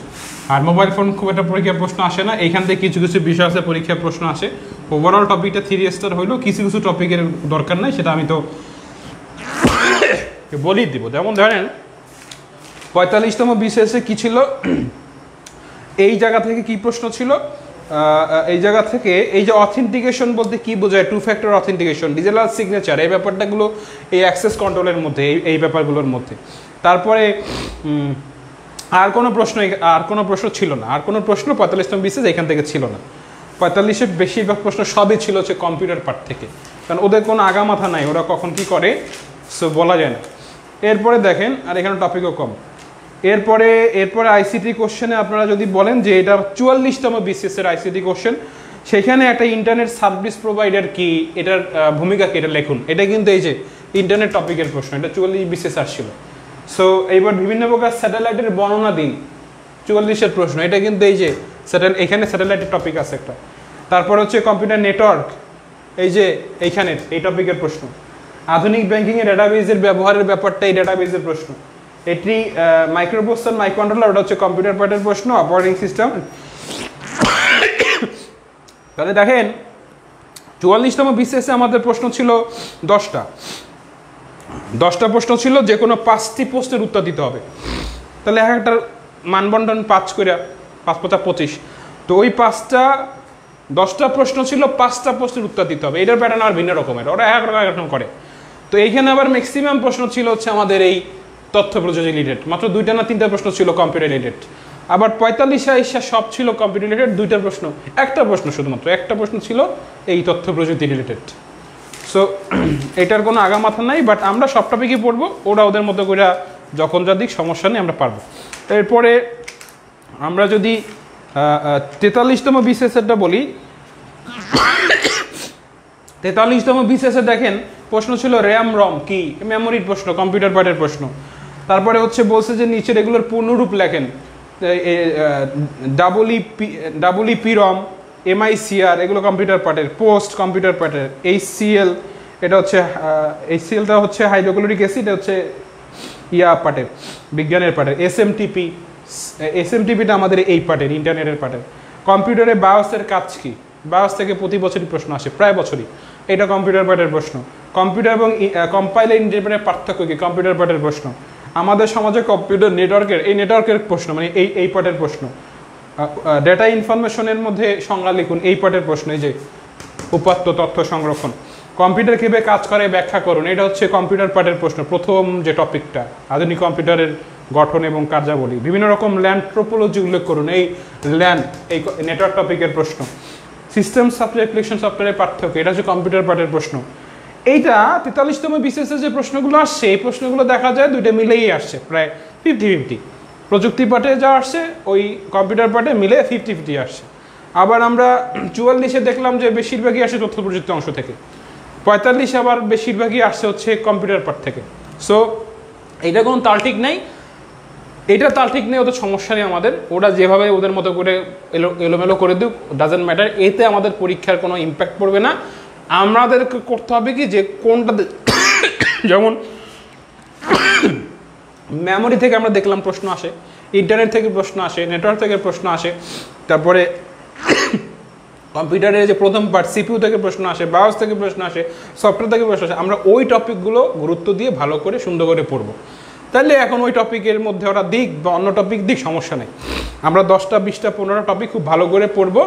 আর মোবাইল ফোন খুব একটা পরীক্ষার প্রশ্ন আসে না, এইখান থেকে কিছু কিছু বিষয় আছে পরীক্ষার প্রশ্ন আসে। ওভারঅল টপিকটা 3 স্টার হইলেও কিছু কিছু টপিকের দরকার নাই, সেটা আমি তো বলেই দিব। যেমন ধরেন 45তম বিসিএসে কি ছিল, এই জায়গা থেকে কি প্রশ্ন ছিল, এই জায়গা থেকে এই যে অথেন্টিকেশন বলতে কি বোঝায়, 2 ফ্যাক্টর অথেন্টিকেশন, ডিজিটাল সিগনেচার, এই ব্যাপারটাগুলো এই অ্যাক্সেস কন্ট্রোলের মধ্যে, এই ব্যাপারগুলোর মধ্যে। তারপরে আর কোনো প্রশ্ন ছিল না, আর কোনো প্রশ্ন 45তম বিসিএস এখান থেকে ছিল না। 45-এর বেশিরভাগ প্রশ্ন সবই ছিল হচ্ছে কম্পিউটার পার্ট থেকে, কারণ ওদের কোনো আগামাথা নাই, ওরা কখন কি করে সো বলা যায় না। এরপরে দেখেন, আর এখানে টপিকও কম। এরপরে আইসিটি কোশ্চেনে আপনারা যদি বলেন যে এটা 44তম বিসিএসের আইসিটি কোশ্চেন, সেখানে একটা ইন্টারনেট সার্ভিস প্রোভাইডার কি, এটার ভূমিকা কি, এটা লেখুন। এটা কিন্তু এই যে ইন্টারনেট টপিকের প্রশ্ন, এটা 44 বিসিএস আসছিল। সো এইবার বিভিন্ন প্রকার স্যাটেলাইটের বর্ণনা দিন, 44-এর প্রশ্ন, এটা কিন্তু এই যে এখানে স্যাটেলাইটের টপিক আছে একটা। তারপর হচ্ছে কম্পিউটার নেটওয়ার্ক, এই যে এইখানে এই টপিকের প্রশ্ন। আধুনিক ব্যাংকিংয়ের ডাটাবেজের ব্যবহারের ব্যাপারটা এই ডাটাবেজের প্রশ্ন। এটি মাইক্রোপ্রসেসর, মাইক্রোকন্ট্রোলার, ওটা হচ্ছে কম্পিউটার পার্টের প্রশ্ন, অপারেটিং সিস্টেম। তাহলে দেখেন 44তম বিসিএসে আমাদের প্রশ্ন ছিল 10টা প্রশ্ন ছিল, যে কোনো 5টি প্রশ্নের উত্তর দিতে হবে। তাহলে এক একটার মানবন্টন 5 করে, 5 × 25, তো ওই 10টা প্রশ্ন ছিল, 5টা প্রশ্নের উত্তর দিতে হবে। এটার প্যাটার্ন আর ভিন্ন রকমের, ওরা এক রকম করে। তো এইখানে আবার ম্যাক্সিমাম প্রশ্ন ছিল হচ্ছে আমাদের এই তথ্য প্রযুক্তি রিলেটেড, মাত্র 2টা না 3টা প্রশ্ন ছিল কম্পিউটার রিলেটেড। আবার 45 সব ছিল কম্পিউটার রিলেটেড, 2টা প্রশ্ন, একটা প্রশ্ন শুধুমাত্র, একটা প্রশ্ন ছিল এই তথ্য প্রযুক্তি রিলেটেড। সো এটার কোনো আগামাথা নাই, বাট আমরা সব টপিকই পড়বো, ওরা ওদের মতো করে যখন যা দিক সমস্যা নেই, আমরা পারবো। এরপরে আমরা যদি 43তম বিসিএসেরটা বলি, 43তম বিসিএসে দেখেন প্রশ্ন ছিল র্যাম রম কি, মেমোরির প্রশ্ন, কম্পিউটার পার্টের প্রশ্ন। তারপরে হচ্ছে বলছে যে নিচের এগুলোর পূর্ণরূপ লেখেন, ডাবলইপি রম, MICR, এগুলো কম্পিউটার পার্টের, পোস্ট কম্পিউটার পার্টের, HCl, এটা হচ্ছে HClটা হচ্ছে হাইড্রোক্লোরিক অ্যাসিড, এটা হচ্ছে পার্টের, বিজ্ঞানের পার্টের, SMTPটা আমাদের এই পার্টের, ইন্টারনেটের পার্টের। কম্পিউটারে বায়োসের কাজ কি, বায়োস থেকে প্রতি বছরই প্রশ্ন আসে, প্রায় বছরই, এটা কম্পিউটার পার্টের প্রশ্ন। কম্পিউটার এবং কম্পাইলার ইন্টারপ্রেটের পার্থক্য কি, কম্পিউটার পার্টের প্রশ্ন। আমাদের সমাজে কম্পিউটার নেটওয়ার্কের, এই নেটওয়ার্কের প্রশ্ন, মানে এই পার্টের প্রশ্ন। ডেটা ইনফরমেশনের মধ্যে সংজ্ঞা লিখুন, এই পার্টের প্রশ্ন, এই যে উপাত্ত তথ্য সংরক্ষণ। কম্পিউটার কীভাবে কাজ করে ব্যাখ্যা করুন, এটা হচ্ছে কম্পিউটার পার্টের প্রশ্ন, প্রথম যে টপিকটা, আধুনিক কম্পিউটারের গঠন এবং কার্যাবলী। বিভিন্ন রকম ল্যান্ড ট্রোপোলজি উল্লেখ করুন, এই ল্যান্ড, এই নেটওয়ার্ক টপিকের প্রশ্ন। সিস্টেম সফটওয়্যার, অ্যাপ্লিকেশন সফটওয়্যারের পার্থক্য, এটা হচ্ছে কম্পিউটার পার্টের প্রশ্ন। এইটা 43তম বিসিএসের যে প্রশ্নগুলো আসছে, এই প্রশ্নগুলো দেখা যায় দুইটা মিলেই আসছে, প্রায় 50-50। প্রযুক্তি পার্টে যা আসছে, ওই কম্পিউটার পার্টে মিলে 50-50 আসছে। আবার আমরা 44-এ দেখলাম যে বেশিরভাগই আসে তথ্য প্রযুক্তি অংশ থেকে, 45 আবার বেশিরভাগই আসছে হচ্ছে কম্পিউটার পার্ট থেকে। সো এটা কোনো তাল ঠিক নেই, এটা তাল ঠিক নেই, ওদের সমস্যা নেই আমাদের, ওরা যেভাবে ওদের মতো করে এলোমেলো করে দিক, ডাজেন্ট ম্যাটার, এতে আমাদের পরীক্ষার কোনো ইম্প্যাক্ট পড়বে না। আমাদেরকে করতে হবে কি, যে কোনটাতে যেমন মেমোরি থেকে আমরা দেখলাম প্রশ্ন আসে, ইন্টারনেট থেকে প্রশ্ন আসে, নেটওয়ার্ক থেকে প্রশ্ন আসে, তারপরে কম্পিউটারের যে প্রথম পার্ট সিপিইউ থেকে প্রশ্ন আসে, বায়োস থেকে প্রশ্ন আসে, সফটওয়্যার থেকে প্রশ্ন আসে, আমরা ওই টপিকগুলো গুরুত্ব দিয়ে ভালো করে সুন্দর করে পড়বো। তাহলে এখন ওই টপিকের মধ্যে ওরা দিক বা অন্য টপিক দিক, সমস্যা নেই। আমরা 10টা 20টা 15টা টপিক খুব ভালো করে পড়বো।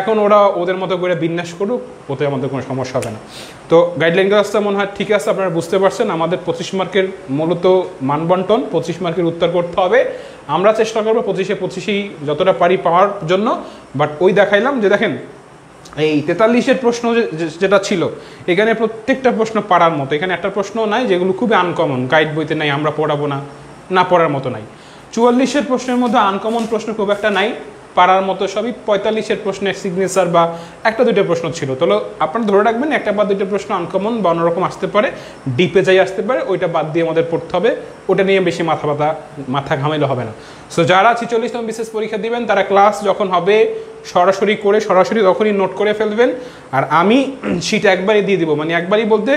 এখন ওরা ওদের মতো করে বিন্যাস করুক, ওতে আমাদের কোনো সমস্যা হবে না। তো গাইডলাইন ক্লাসটা মনে হয় ঠিক আছে, আপনারা বুঝতে পারছেন। আমাদের 25 মার্কের মূলত মানবন্টন, 25 মার্কের উত্তর করতে হবে। আমরা চেষ্টা করবো 25-25ই যতটা পারি পাওয়ার জন্য। বাট ওই দেখাইলাম যে দেখেন এই 43-এর প্রশ্ন যেটা ছিল, এখানে প্রত্যেকটা প্রশ্ন পারার মতো। এখানে একটা প্রশ্ন নাই যেগুলো খুবই আনকমন, গাইড বইতে নাই, আমরা পড়াবো না, না পড়ার মতো নাই। 44-এর প্রশ্নের মধ্যে আনকমন প্রশ্ন খুব একটা নাই, পারার মতো সবই। 45-এর প্রশ্নের সিগনেচার বা একটা দুটো প্রশ্ন ছিল। তাহলে আপনারা ধরে রাখবেন একটা বা দুটো প্রশ্ন আনকমন বা অন্যরকম আসতে পারে, ডিপে যাই আসতে পারে, ওইটা বাদ দিয়ে আমাদের পড়তে হবে। ওটা নিয়ে বেশি মাথা ঘামাইলে হবে না। সো যারা 46তম বিশেষ পরীক্ষা দিবেন তারা ক্লাস যখন হবে সরাসরি করে সরাসরি তখনই নোট করে ফেলবেন। আর আমি শিট একবারই দিয়ে দিব, মানে একবারই বলতে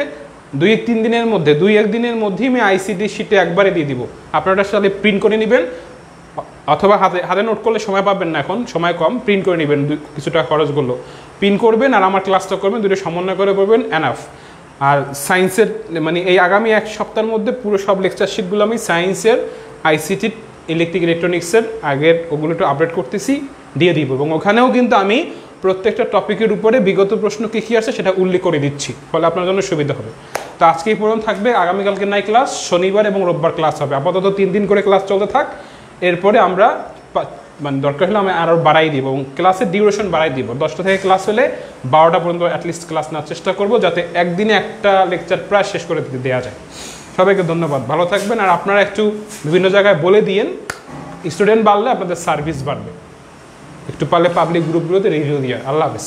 2-3 দিনের মধ্যে, 2-1 দিনের মধ্যেই আমি আইসিটি শিটে একবারে দিয়ে দিব। আপনারা সাথে প্রিন্ট করে নেবেন, অথবা হাতে নোট করলে সময় পাবেন না, এখন সময় কম, প্রিন্ট করে নেবেন, কিছুটা খরচ করলো প্রিন্ট করবেন আর আমার ক্লাসটা করবেন, দুটো সমন্বয় করে করবেন, এনাফ। আর সায়েন্সের মানে এই আগামী 1 সপ্তাহের মধ্যে পুরো সব লেকচার শিটগুলো আমি সায়েন্সের, আইসিটি, ইলেকট্রিক ইলেকট্রনিক্সের আগের ওগুলো একটু আপডেট করতেছি, দিয়ে দিব। এবং ওখানেও কিন্তু আমি প্রত্যেকটা টপিকের উপরে বিগত প্রশ্ন কী কী আছে সেটা উল্লেখ করে দিচ্ছি, ফলে আপনার জন্য সুবিধা হবে। তো আজকে এই পর্যন্ত থাকবে, আগামীকালকে নাই ক্লাস, শনিবার এবং রোববার ক্লাস হবে। আপাতত 3 দিন করে ক্লাস চলতে থাক, এরপরে আমরা মানে দরকার হলে আমি আরও বাড়াই দিব এবং ক্লাসের ডিউরেশন বাড়াই দিব। 10টা থেকে ক্লাস হলে 12টা পর্যন্ত অ্যাটলিস্ট ক্লাস নেওয়ার চেষ্টা করবো, যাতে একদিনে একটা লেকচার প্রায় শেষ করে দেওয়া যায়। সবাইকে ধন্যবাদ, ভালো থাকবেন। আর আপনারা একটু বিভিন্ন জায়গায় বলে দিয়েন, স্টুডেন্ট বাড়লে আপনাদের সার্ভিস বাড়বে। একটু পারলে পাবলিক গ্রুপগুলোতে রিভিউ দিয়ে। আল্লাহ হাফেজ।